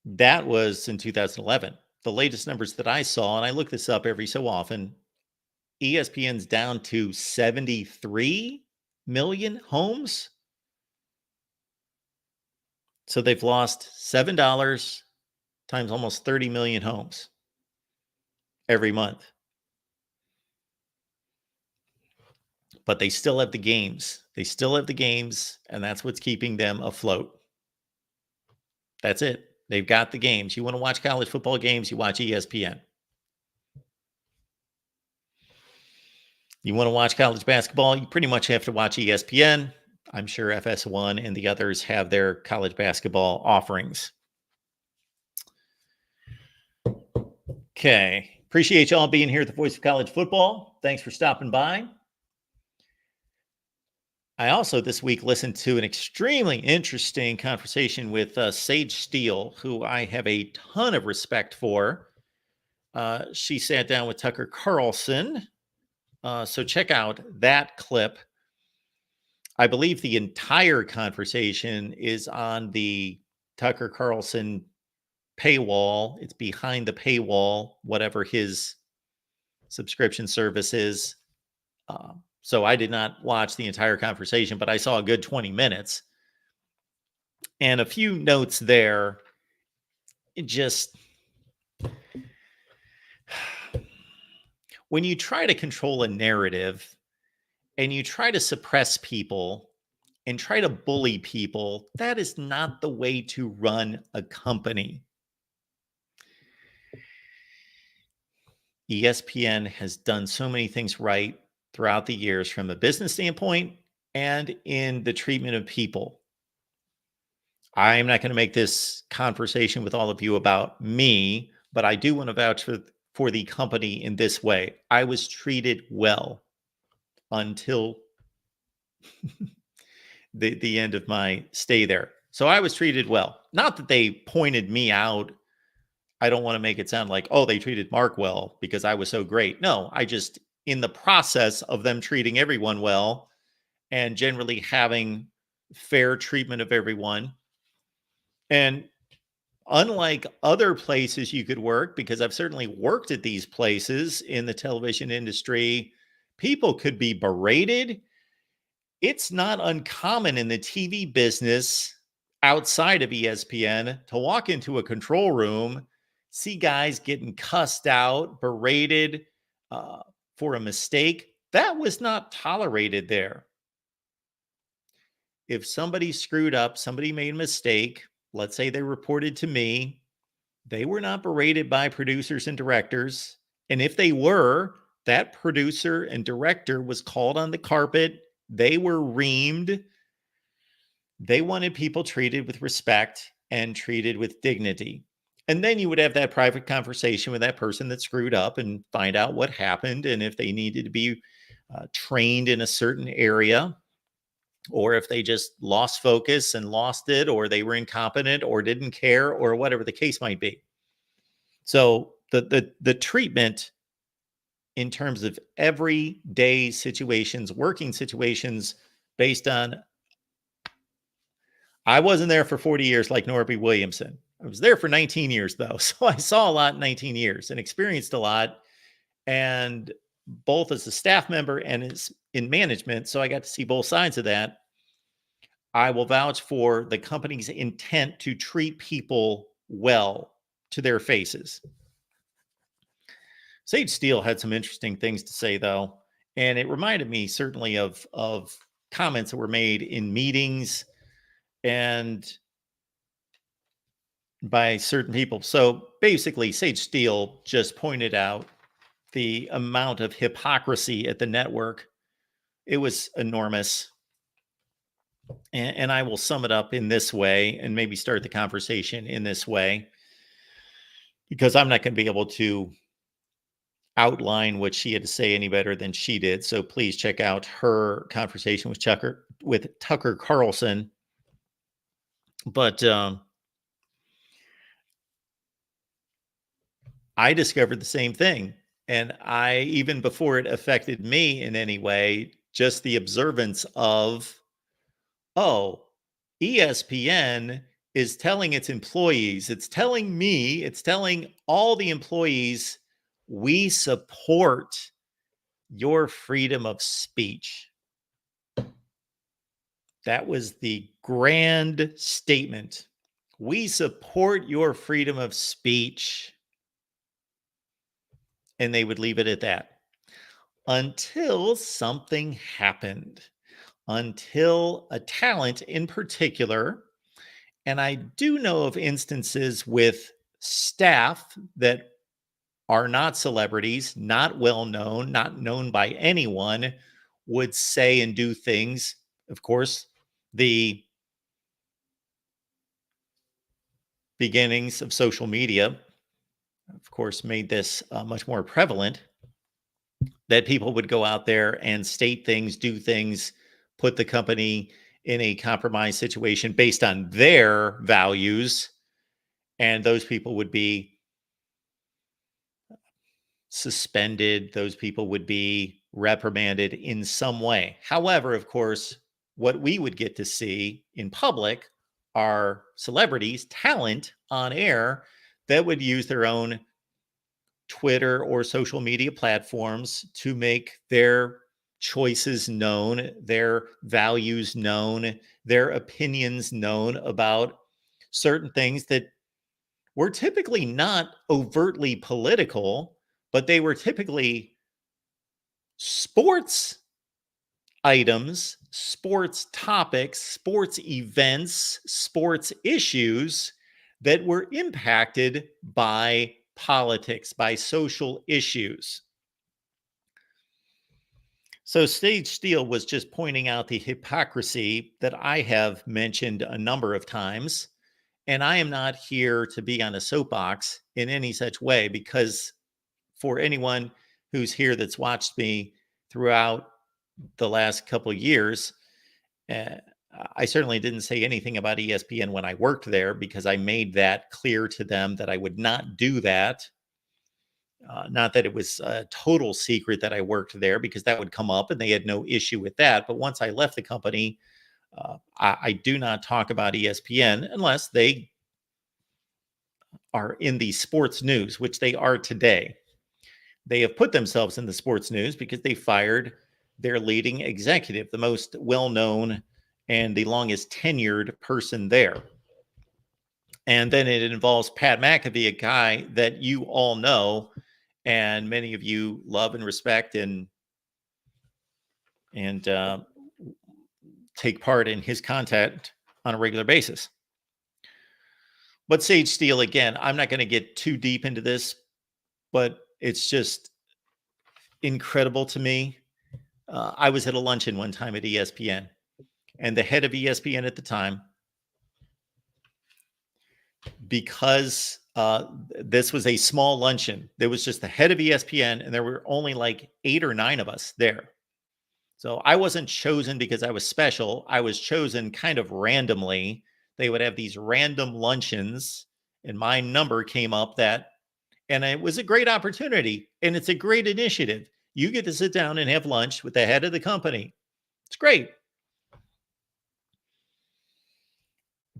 That was in 2011. The latest numbers that I saw, and I look this up every so often, ESPN's down to 73 million homes. So they've lost $7 times almost 30 million homes every month. But they still have the games. They still have the games, and that's what's keeping them afloat. That's it. They've got the games. You want to watch college football games, you watch ESPN. You want to watch college basketball, you pretty much have to watch ESPN. I'm sure FS1 and the others have their college basketball offerings. Okay. Appreciate y'all being here at the Voice of College Football. Thanks for stopping by. I also this week listened to an extremely interesting conversation with Sage Steele, who I have a ton of respect for. She sat down with Tucker Carlson. So check out that clip. I believe the entire conversation is on the Tucker Carlson paywall. It's behind the paywall, whatever his subscription service is. So I did not watch the entire conversation, but I saw a good 20 minutes. And a few notes there. It just, when you try to control a narrative and you try to suppress people and try to bully people, that is not the way to run a company. ESPN has done so many things right throughout the years from a business standpoint and in the treatment of people. I'm not going to make this conversation with all of you about me, but I do want to vouch for the company in this way. I was treated well until the end of my stay there. So I was treated well. Not that they pointed me out. I don't want to make it sound like, oh, they treated Mark well because I was so great. No, I just, in the process of them treating everyone well and generally having fair treatment of everyone. And unlike other places you could work, because I've certainly worked at these places in the television industry, people could be berated. It's not uncommon in the TV business outside of ESPN to walk into a control room, see guys getting cussed out, berated for a mistake. That was not tolerated there. If somebody screwed up, somebody made a mistake, let's say they reported to me, they were not berated by producers and directors. And if they were, that producer and director was called on the carpet. They were reamed. They wanted people treated with respect and treated with dignity. And then you would have that private conversation with that person that screwed up and find out what happened. And if they needed to be trained in a certain area, or if they just lost focus and lost it, or they were incompetent or didn't care, or whatever the case might be. So the treatment in terms of everyday situations, working situations based on, I wasn't there for 40 years like Norby Williamson. I was there for 19 years though. So I saw a lot in 19 years and experienced a lot, and both as a staff member and as in management. So I got to see both sides of that. I will vouch for the company's intent to treat people well to their faces. Sage Steele had some interesting things to say, though, and it reminded me certainly of comments that were made in meetings and by certain people. So basically, Sage Steele just pointed out the amount of hypocrisy at the network. It was enormous. And I will sum it up in this way and maybe start the conversation in this way, because I'm not going to be able to outline what she had to say any better than she did. So please check out her conversation with Tucker Carlson. But I discovered the same thing. And I, even before it affected me in any way, just the observance of, oh, ESPN is telling its employees, it's telling me, it's telling all the employees, we support your freedom of speech. That was the grand statement. We support your freedom of speech. And they would leave it at that until something happened, until a talent in particular. And I do know of instances with staff that are not celebrities, not well known, not known by anyone, would say and do things. Of course, the beginnings of social media, of course, made this much more prevalent, that people would go out there and state things, do things, put the company in a compromised situation based on their values. And those people would be suspended. Those people would be reprimanded in some way. However, of course, what we would get to see in public are celebrities, talent on air that would use their own Twitter or social media platforms to make their choices known, their values known, their opinions known about certain things that were typically not overtly political, but they were typically sports items, sports topics, sports events, sports issues that were impacted by politics, by social issues. So Steele was just pointing out the hypocrisy that I have mentioned a number of times. And I am not here to be on a soapbox in any such way, because for anyone who's here that's watched me throughout the last couple of years, uh, I certainly didn't say anything about ESPN when I worked there, because I made that clear to them that I would not do that. Not that it was a total secret that I worked there, because that would come up and they had no issue with that. But once I left the company, I do not talk about ESPN unless they are in the sports news, which they are today. They have put themselves in the sports news because they fired their leading executive, the most well-known and the longest tenured person there. And then it involves Pat McAfee, a guy that you all know and many of you love and respect and take part in his content on a regular basis. But Sage Steele, again, I'm not going to get too deep into this, but it's just incredible to me. I was at a luncheon one time at ESPN, and the head of ESPN at the time, because this was a small luncheon, there was just the head of ESPN, and there were only like 8 or 9 of us there. So I wasn't chosen because I was special. I was chosen kind of randomly. They would have these random luncheons, and my number came up and it was a great opportunity, and it's a great initiative. You get to sit down and have lunch with the head of the company. It's great.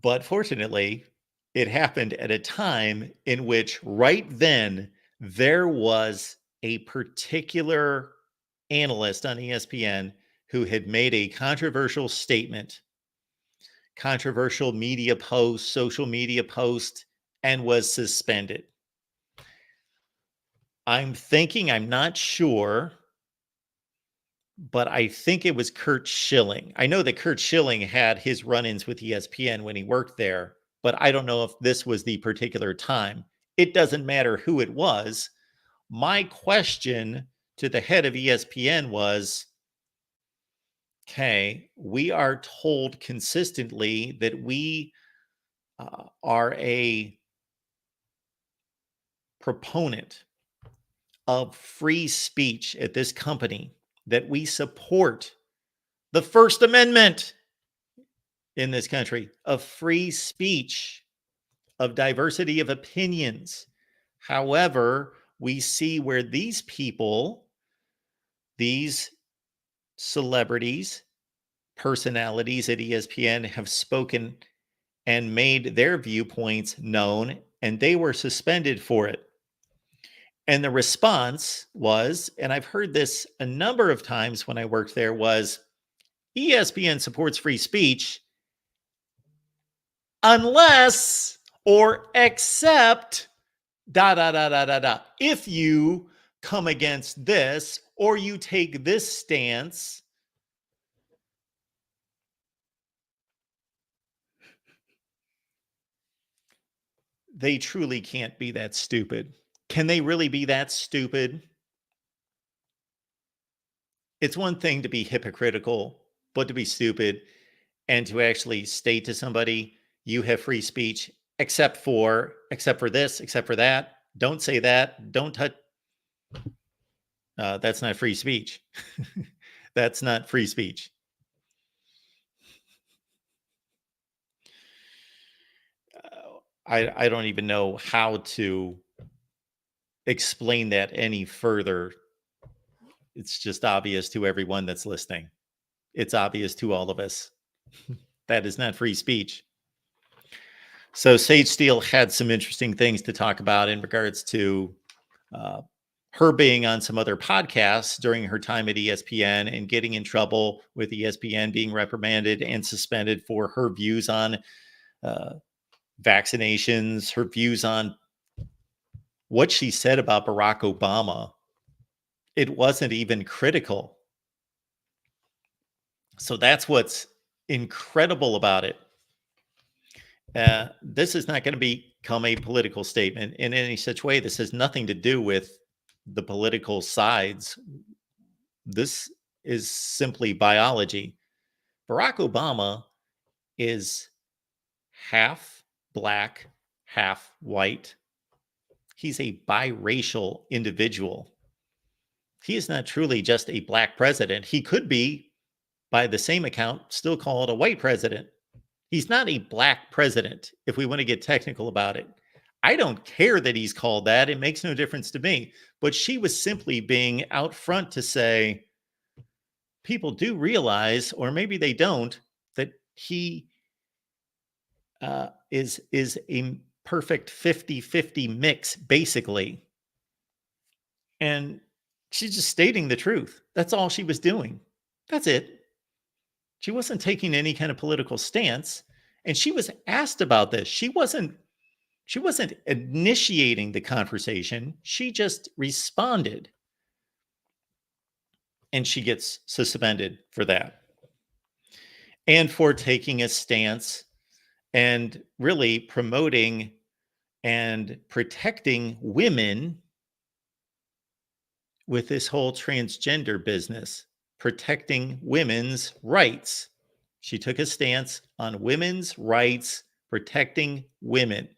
But fortunately, it happened at a time in which right then there was a particular analyst on ESPN who had made a controversial statement, controversial media post, social media post, and was suspended. I'm not sure, but I think it was Curt Schilling. I know that Curt Schilling had his run-ins with ESPN when he worked there, but I don't know if this was the particular time. It doesn't matter who it was. My question to the head of ESPN was, Okay. We are told consistently that we are a proponent of free speech at this company, that we support the First Amendment in this country, of free speech, of diversity of opinions. However, we see where these people, these celebrities, personalities at ESPN have spoken and made their viewpoints known, and they were suspended for it. And the response was, and I've heard this a number of times when I worked there, was ESPN supports free speech unless or except da da da da da da. If you come against this or you take this stance, they truly can't be that stupid. Can they really be that stupid? It's one thing to be hypocritical, but to be stupid and to actually state to somebody, you have free speech, except for this, except for that. Don't say that. Don't touch. That's not free speech. That's not free speech. I don't even know how to explain that any further. It's just obvious to everyone that's listening. It's obvious to all of us. That is not free speech. So Sage Steele had some interesting things to talk about in regards to her being on some other podcasts during her time at ESPN and getting in trouble with ESPN, being reprimanded and suspended for her views on vaccinations, her views on what she said about Barack Obama. It wasn't even critical. So that's what's incredible about it. This is not going to become a political statement in any such way. This has nothing to do with the political sides. This is simply biology. Barack Obama is half black, half white. He's a biracial individual. He is not truly just a black president. He could be, by the same account, still called a white president. He's not a black president, if we want to get technical about it. I don't care that he's called that. It makes no difference to me. But she was simply being out front to say, people do realize, or maybe they don't, that he is a perfect 50-50 mix, basically. And she's just stating the truth. That's all she was doing. That's it. She wasn't taking any kind of political stance. And she was asked about this. She wasn't initiating the conversation. She just responded. And she gets suspended for that. And for taking a stance and really promoting and protecting women with this whole transgender business, protecting women's rights. She took a stance on women's rights, protecting women.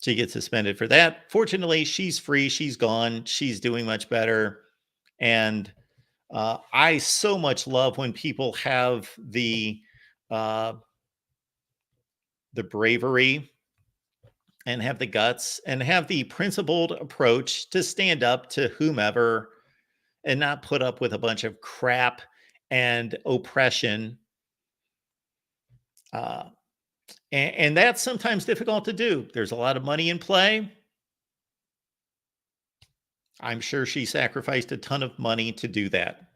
She gets suspended for that. Fortunately, she's free. She's gone. She's doing much better. And I so much love when people have the bravery and have the guts and have the principled approach to stand up to whomever and not put up with a bunch of crap and oppression. And that's sometimes difficult to do. There's a lot of money in play. I'm sure she sacrificed a ton of money to do that.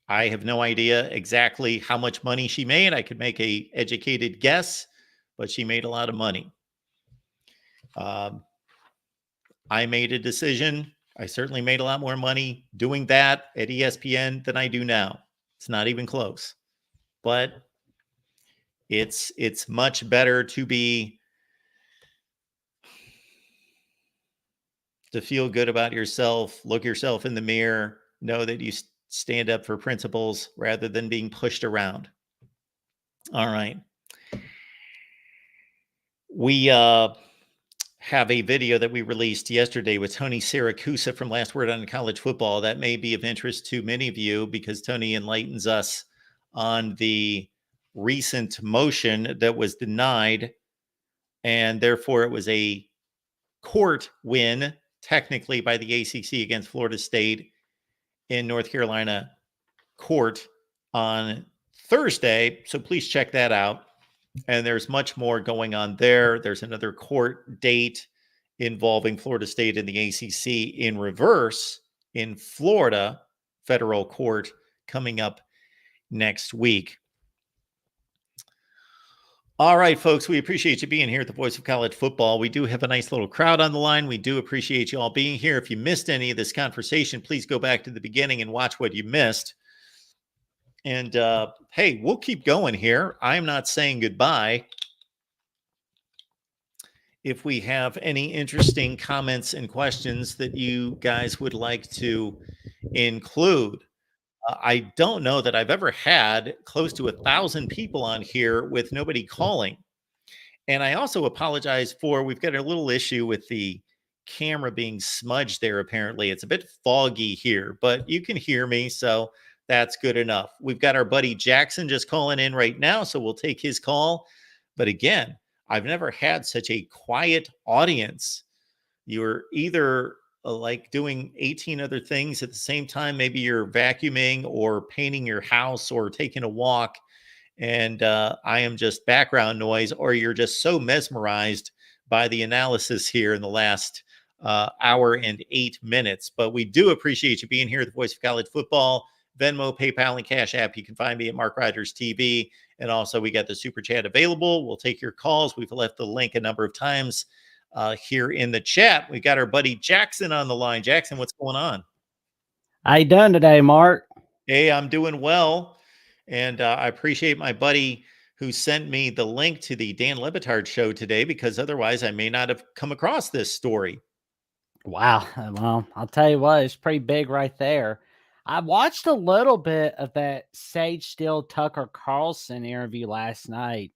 I have no idea exactly how much money she made. I could make a educated guess, but she made a lot of money. I made a decision. I certainly made a lot more money doing that at ESPN than I do now. It's not even close. But it's much better to feel good about yourself, look yourself in the mirror, know that stand up for principles rather than being pushed around. All right. We have a video that we released yesterday with Tony Siracusa from Last Word on College Football. That may be of interest to many of you because Tony enlightens us on the recent motion that was denied, and therefore it was a court win, technically, by the ACC against Florida State in North Carolina court on Thursday. So please check that out. And there's much more going on there. There's another court date involving Florida State and the ACC in reverse in Florida federal court coming up next week. All right, folks, we appreciate you being here at the Voice of College Football. We do have a nice little crowd on the line. We do appreciate you all being here. If you missed any of this conversation, please go back to the beginning and watch what you missed. And hey, we'll keep going here. I'm not saying goodbye. If we have any interesting comments and questions that you guys would like to include. I don't know that I've ever had close to 1,000 people on here with nobody calling. And I also apologize for, we've got a little issue with the camera being smudged there. Apparently it's a bit foggy here, but you can hear me. So that's good enough. We've got our buddy Jackson just calling in right now. So we'll take his call. But again, I've never had such a quiet audience. You're either like doing 18 other things at the same time. Maybe you're vacuuming or painting your house or taking a walk, and I am just background noise, or you're just so mesmerized by the analysis here in the last hour and 8 minutes. But we do appreciate you being here at the Voice of College Football. Venmo, PayPal, and Cash App. You can find me at MarkRogersTV. And also we got the Super Chat available. We'll take your calls. We've left the link a number of times here in the chat. We got our buddy Jackson on the line. Jackson, what's going on? How you doing today, Mark? Hey, I'm doing well. And I appreciate my buddy who sent me the link to the Dan Le Batard show today, because otherwise I may not have come across this story. Wow. Well, I'll tell you what, it's pretty big right there. I watched a little bit of that Sage Steele Tucker Carlson interview last night.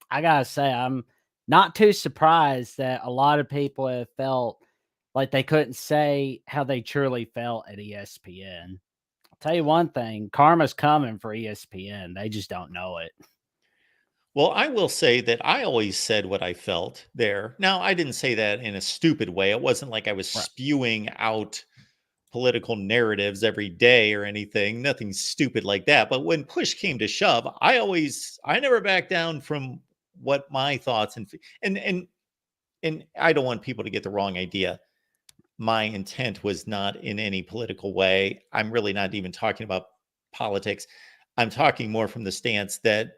I gotta say, I'm not too surprised that a lot of people have felt like they couldn't say how they truly felt at ESPN. I'll tell you one thing, karma's coming for ESPN. They just don't know it. Well, I will say that I always said what I felt there. Now, I didn't say that in a stupid way. It wasn't like I was spewing out political narratives every day or anything, nothing stupid like that. But when push came to shove, I never backed down from what my thoughts and I don't want people to get the wrong idea. My intent was not in any political way. I'm really not even talking about politics. I'm talking more from the stance that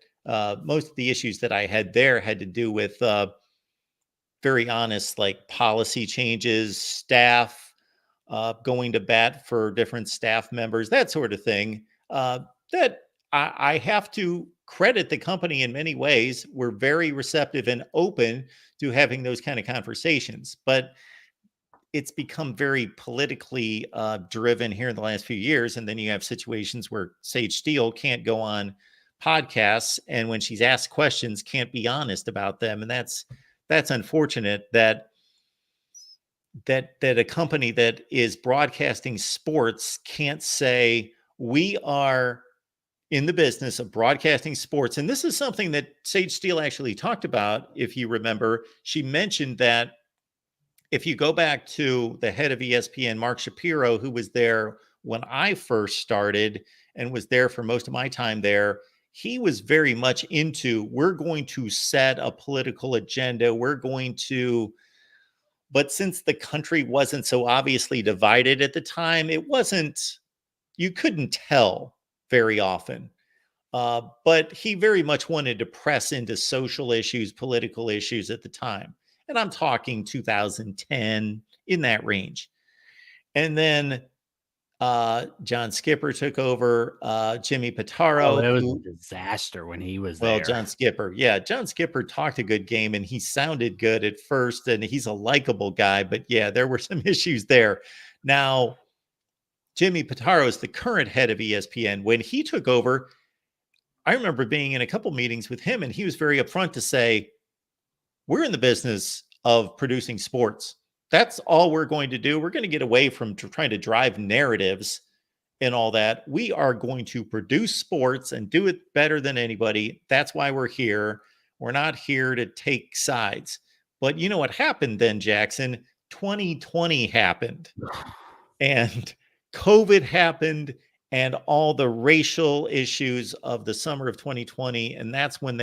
most of the issues that I had there had to do with very honest, like policy changes, staff, going to bat for different staff members, that sort of thing. That I have to credit the company in many ways. We're very receptive and open to having those kind of conversations, but it's become very politically driven here in the last few years. And then you have situations where Sage Steele can't go on podcasts, and when she's asked questions, can't be honest about them. And that's unfortunate that a company that is broadcasting sports can't say, we are in the business of broadcasting sports. And this is something that Sage Steele actually talked about. If you remember, she mentioned that if you go back to the head of ESPN, Mark Shapiro, who was there when I first started and was there for most of my time there, he was very much into, we're going to set a political agenda. But since the country wasn't so obviously divided at the time, you couldn't tell very often. But he very much wanted to press into social issues, political issues at the time. And I'm talking 2010, in that range. And then John Skipper took over, Jimmy Pitaro. It was a disaster when he was there. Well, John Skipper talked a good game, and he sounded good at first, and he's a likable guy. But yeah, there were some issues there. Now, Jimmy Pitaro is the current head of ESPN. When he took over, I remember being in a couple meetings with him, and he was very upfront to say, we're in the business of producing sports. That's all we're going to do. We're going to get away from trying to drive narratives and all that. We are going to produce sports and do it better than anybody. That's why we're here. We're not here to take sides. But you know what happened then, Jackson? 2020 happened, and COVID happened, and all the racial issues of the summer of 2020. And that's when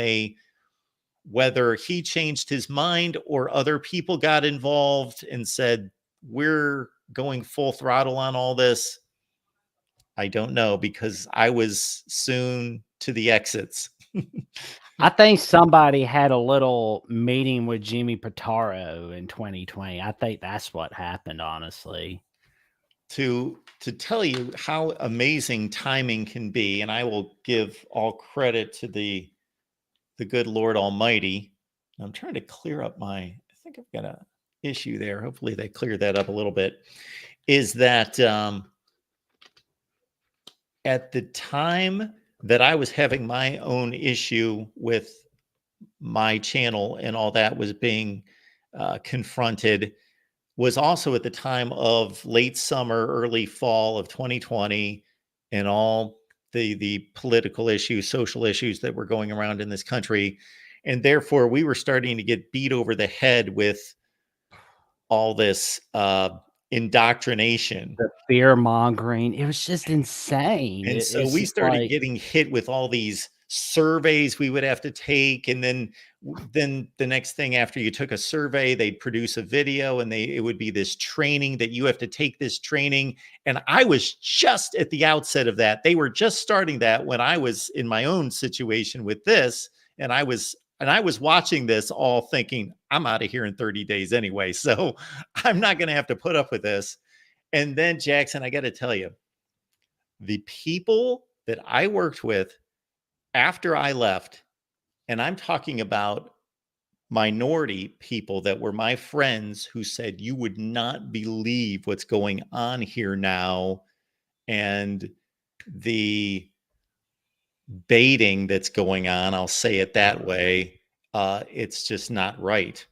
whether he changed his mind or other people got involved and said, we're going full throttle on all this. I don't know, because I was soon to the exits. I think somebody had a little meeting with Jimmy Pitaro in 2020. I think that's what happened, honestly. To tell you how amazing timing can be, and I will give all credit to the good Lord Almighty. I'm trying to clear up I think I've got an issue there. Hopefully they clear that up a little bit. Is that at the time that I was having my own issue with my channel and all that was being confronted, was also at the time of late summer, early fall of 2020, and all the political issues, social issues that were going around in this country. And therefore, we were starting to get beat over the head with all this indoctrination. The fear mongering. It was just insane. And so we started getting hit with all these surveys we would have to take. And then the next thing, after you took a survey, they'd produce a video, and it would be this training that you have to take this training. And I was just at the outset of that. They were just starting that when I was in my own situation with this. And I was watching this all thinking, I'm out of here in 30 days anyway, so I'm not going to have to put up with this. And then, Jackson, I got to tell you, the people that I worked with after I left, and I'm talking about minority people that were my friends, who said, you would not believe what's going on here now, and the baiting that's going on, I'll say it that way, it's just not right.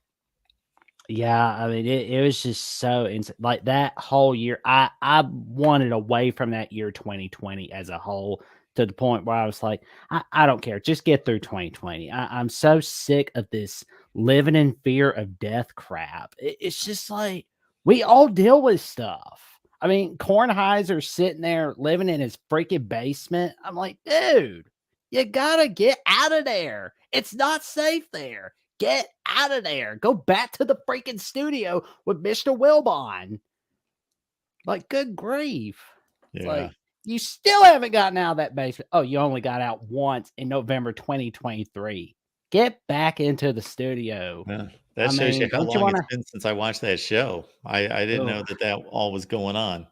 Yeah, I mean, it was just so like that whole year. I wanted away from that year 2020 as a whole, to the point where I was like, I don't care, just get through 2020. I'm so sick of this living in fear of death crap. It's just like, we all deal with stuff. I mean, Kornheiser's sitting there living in his freaking basement. I'm like, dude, you gotta get out of there. It's not safe there. Get out of there. Go back to the freaking studio with Mr. Wilbon. Like, good grief. Yeah. It's like, you still haven't gotten out of that basement. Oh, you only got out once in November 2023. Get back into the studio. Yeah. That shows you how long it's been since I watched that show. I didn't know that all was going on.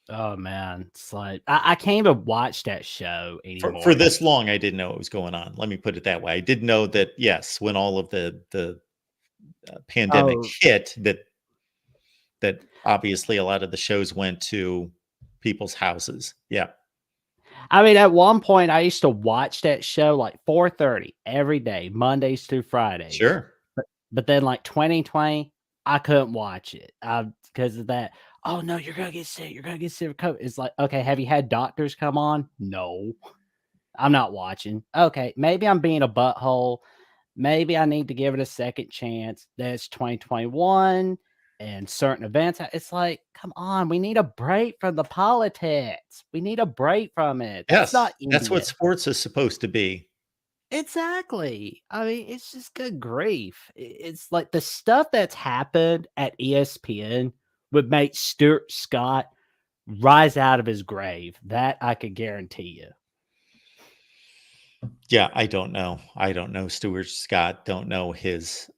Oh, man. It's like, I can't even watch that show anymore. For this long, I didn't know what was going on. Let me put it that way. I did know that, yes, when all of the pandemic hit, that obviously a lot of the shows went to people's houses. Yeah. I mean, at one point, I used to watch that show like 4:30 every day, Mondays through Fridays. Sure. But then, like 2020, I couldn't watch it because of that. Oh, no, you're going to get sick. You're going to get sick with COVID. It's like, okay, have you had doctors come on? No, I'm not watching. Okay, maybe I'm being a butthole. Maybe I need to give it a second chance. That's 2021 and certain events. It's like, come on, we need a break from the politics. We need a break from it. Yes, that's what sports is supposed to be. Exactly. I mean, it's just good grief. It's like the stuff that's happened at ESPN would make Stuart Scott rise out of his grave. That I could guarantee you. Yeah, I don't know. I don't know Stuart Scott. Don't know his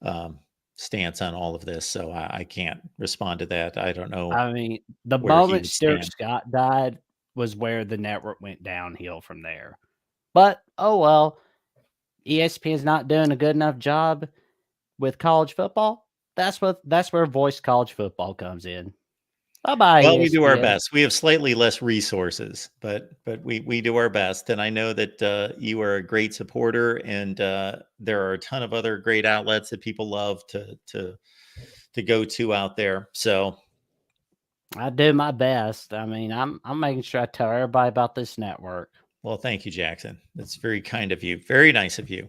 stance on all of this, so I can't respond to that. I don't know. I mean, the moment Stuart Scott died was where the network went downhill from there. But, oh well. ESPN's not doing a good enough job with college football. That's where Voice College Football comes in. Bye-bye, Well, we do our ESPN. best. We have slightly less resources, but we do our best. And I know that you are a great supporter, and there are a ton of other great outlets that people love to go to out there. So, I do my best. I mean, I'm making sure I tell everybody about this network. well, thank you, Jackson. That's very kind of you. Very nice of you.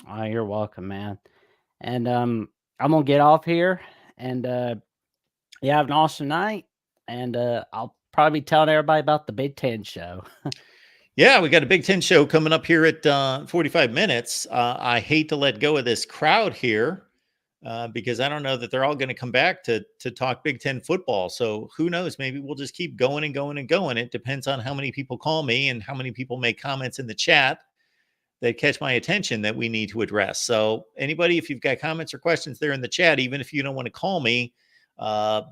Oh, you're welcome, man. And I'm gonna get off here, and you have an awesome night. And I'll probably be telling everybody about the Big Ten show. Yeah, we got a Big Ten show coming up here at 45 minutes. I hate to let go of this crowd here because I don't know that they're all going to come back to talk Big Ten football. So who knows? Maybe we'll just keep going and going and going. It depends on how many people call me and how many people make comments in the chat that catch my attention that we need to address. So anybody, if you've got comments or questions there in the chat, even if you don't want to call me,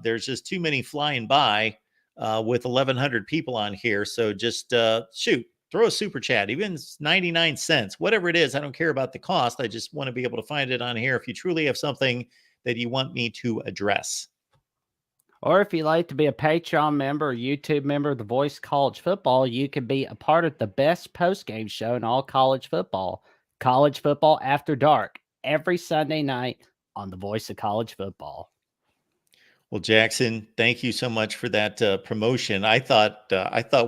there's just too many flying by with 1,100 people on here. So just shoot, throw a super chat, even 99 cents, whatever it is. I don't care about the cost. I just want to be able to find it on here if you truly have something that you want me to address. Or if you'd like to be a Patreon member or YouTube member of The Voice of College Football, you can be a part of the best post-game show in all college football, College Football After Dark, every Sunday night on The Voice of College Football. Well, Jackson, thank you so much for that promotion. I thought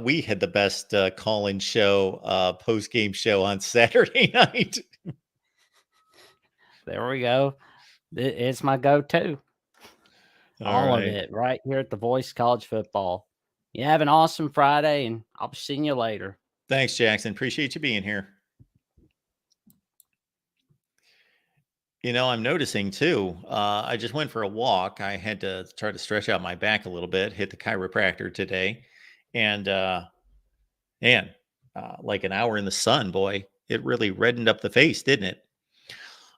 we had the best call-in show, post-game show on Saturday night. There we go. It's my go-to. All of it right here at The Voice College Football. You have an awesome Friday, and I'll be seeing you later. Thanks, Jackson. Appreciate you being here. You know, I'm noticing too, I just went for a walk. I had to try to stretch out my back a little bit, hit the chiropractor today. And man, like an hour in the sun, boy, it really reddened up the face, didn't it?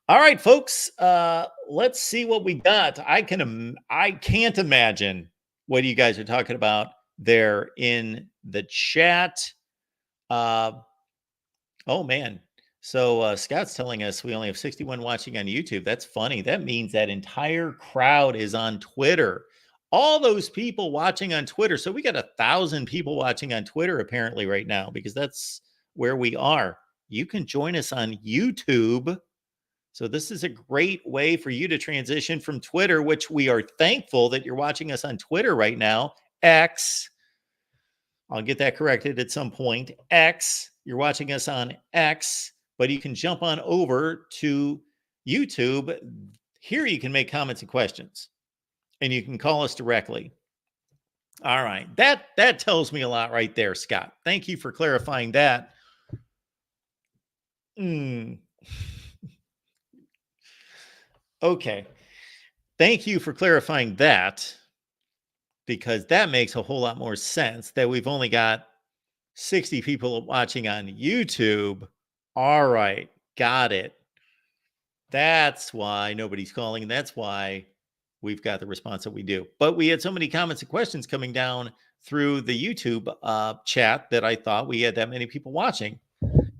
All right, folks, let's see what we got. I can't imagine what you guys are talking about there in the chat. Oh man. So Scott's telling us we only have 61 watching on YouTube. That's funny. That means that entire crowd is on Twitter. All those people watching on Twitter. So we got 1,000 people watching on Twitter apparently right now, because that's where we are. You can join us on YouTube. So this is a great way for you to transition from Twitter, which we are thankful that you're watching us on Twitter right now. X. I'll get that corrected at some point. X. You're watching us on X, but you can jump on over to YouTube. Here you can make comments and questions, and you can call us directly. All right. That tells me a lot right there, Scott. Thank you for clarifying that. Okay. Thank you for clarifying that, because that makes a whole lot more sense that we've only got 60 people watching on YouTube. All right. Got it. That's why nobody's calling. And that's why we've got the response that we do. But we had so many comments and questions coming down through the YouTube chat that I thought we had that many people watching.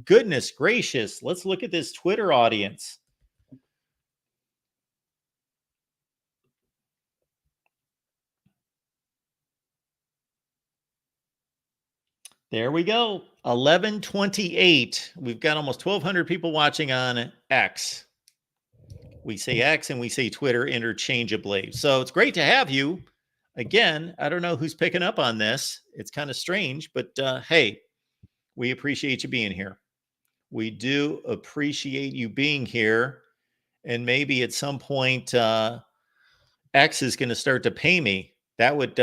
Goodness gracious. Let's look at this Twitter audience. There we go. 1128. We've got almost 1,200 people watching on X. We say X and we say Twitter interchangeably. So it's great to have you. Again, I don't know who's picking up on this. It's kind of strange, but hey, we appreciate you being here. We do appreciate you being here. And maybe at some point, X is going to start to pay me. That would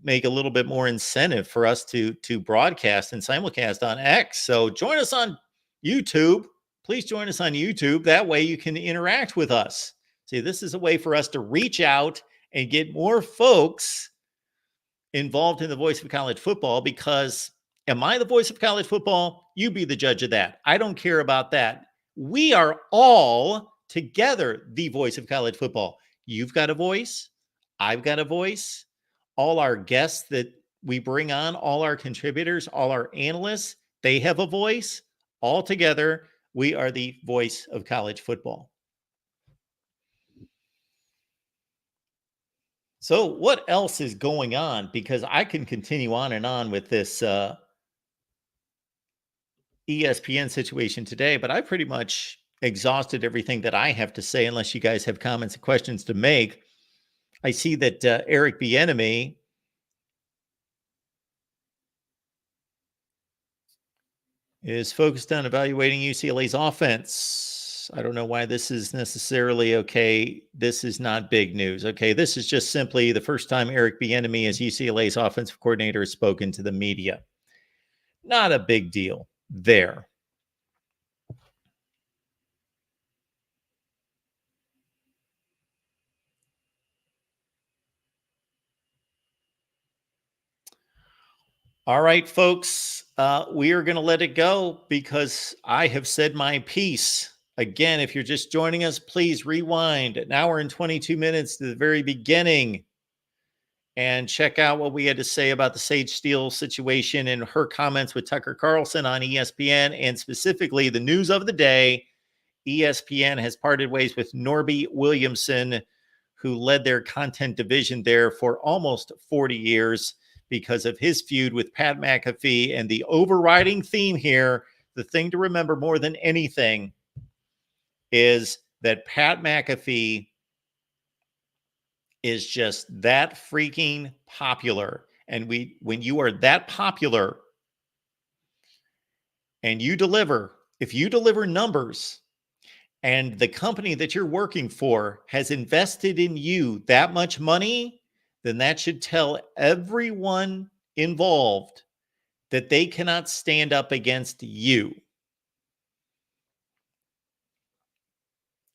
make a little bit more incentive for us to broadcast and simulcast on X. So join us on YouTube. Please join us on YouTube. That way you can interact with us. See, this is a way for us to reach out and get more folks involved in the voice of college football, because am I the voice of college football? You be the judge of that. I don't care about that. We are all together the voice of college football. You've got a voice. I've got a voice. All our guests that we bring on, all our contributors, all our analysts, they have a voice. All together, we are the voice of college football. So, what else is going on? Because I can continue on and on with this ESPN situation today, but I pretty much exhausted everything that I have to say, unless you guys have comments and questions to make. I see that Eric Bieniemy is focused on evaluating UCLA's offense. I don't know why this is necessarily okay. This is not big news. Okay, this is just simply the first time Eric Bieniemy, as UCLA's offensive coordinator, has spoken to the media. Not a big deal there. All right, folks, we are going to let it go because I have said my piece. Again, if you're just joining us, please rewind an hour and 22 minutes to the very beginning and check out what we had to say about the Sage Steele situation and her comments with Tucker Carlson on ESPN, and specifically the news of the day. ESPN has parted ways with Norby Williamson, who led their content division there for almost 40 years because of his feud with Pat McAfee. And the overriding theme here, the thing to remember more than anything, is that Pat McAfee is just that freaking popular. And when you are that popular and you deliver, if you deliver numbers, and the company that you're working for has invested in you that much money, then that should tell everyone involved that they cannot stand up against you.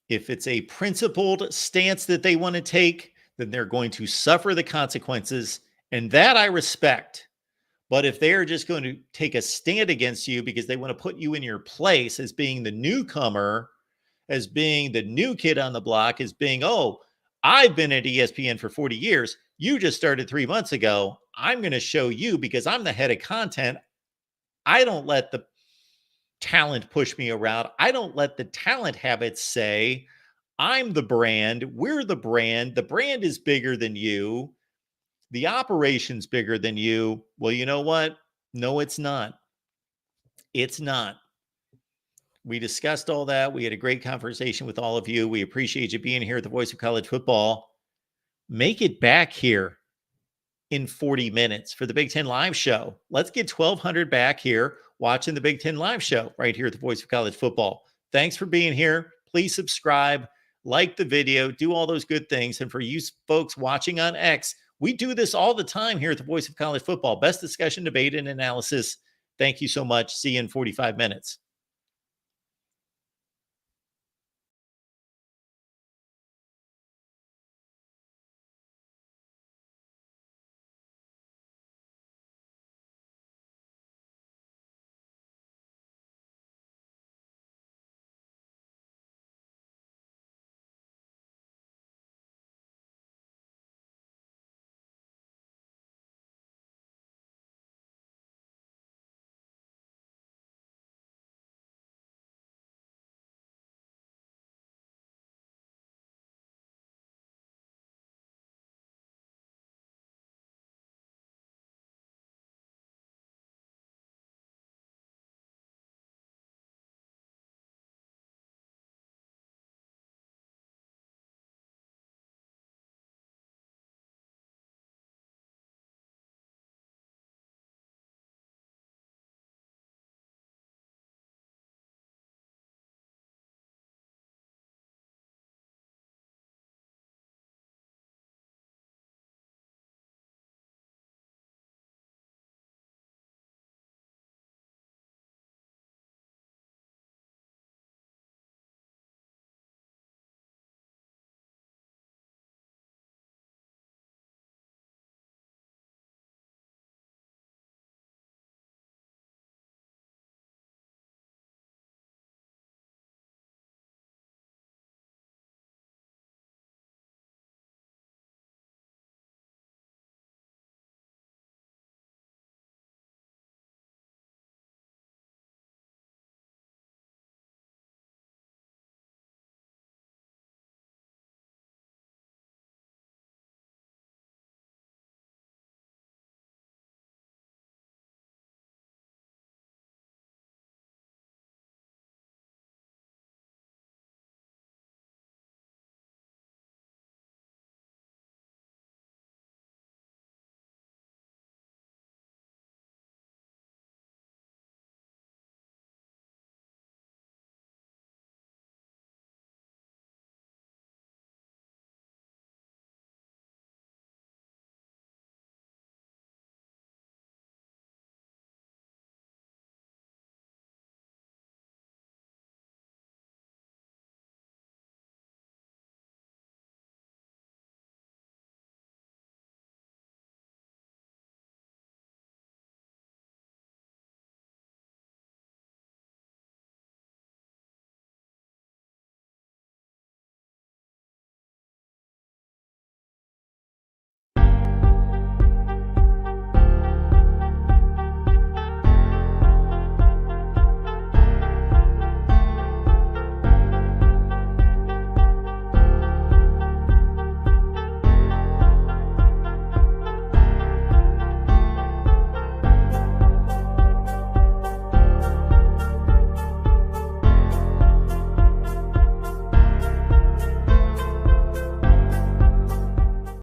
If it's a principled stance that they want to take, then they're going to suffer the consequences, and that I respect. But if they're just going to take a stand against you because they want to put you in your place as being the newcomer, as being the new kid on the block, as being, oh, I've been at ESPN for 40 years. You just started 3 months ago. I'm going to show you because I'm the head of content. I don't let the talent push me around. I don't let the talent have it say, I'm the brand. We're the brand. The brand is bigger than you. The operation's bigger than you. Well, you know what? No, it's not. It's not. We discussed all that. We had a great conversation with all of you. We appreciate you being here at the Voice of College Football. Make it back here in 40 minutes for the Big Ten Live Show. Let's get 1,200 back here watching the Big Ten Live Show right here at the Voice of College Football. Thanks for being here. Please subscribe, like the video, do all those good things. And for you folks watching on X, we do this all the time here at the Voice of College Football. Best discussion, debate, and analysis. Thank you so much. See you in 45 minutes.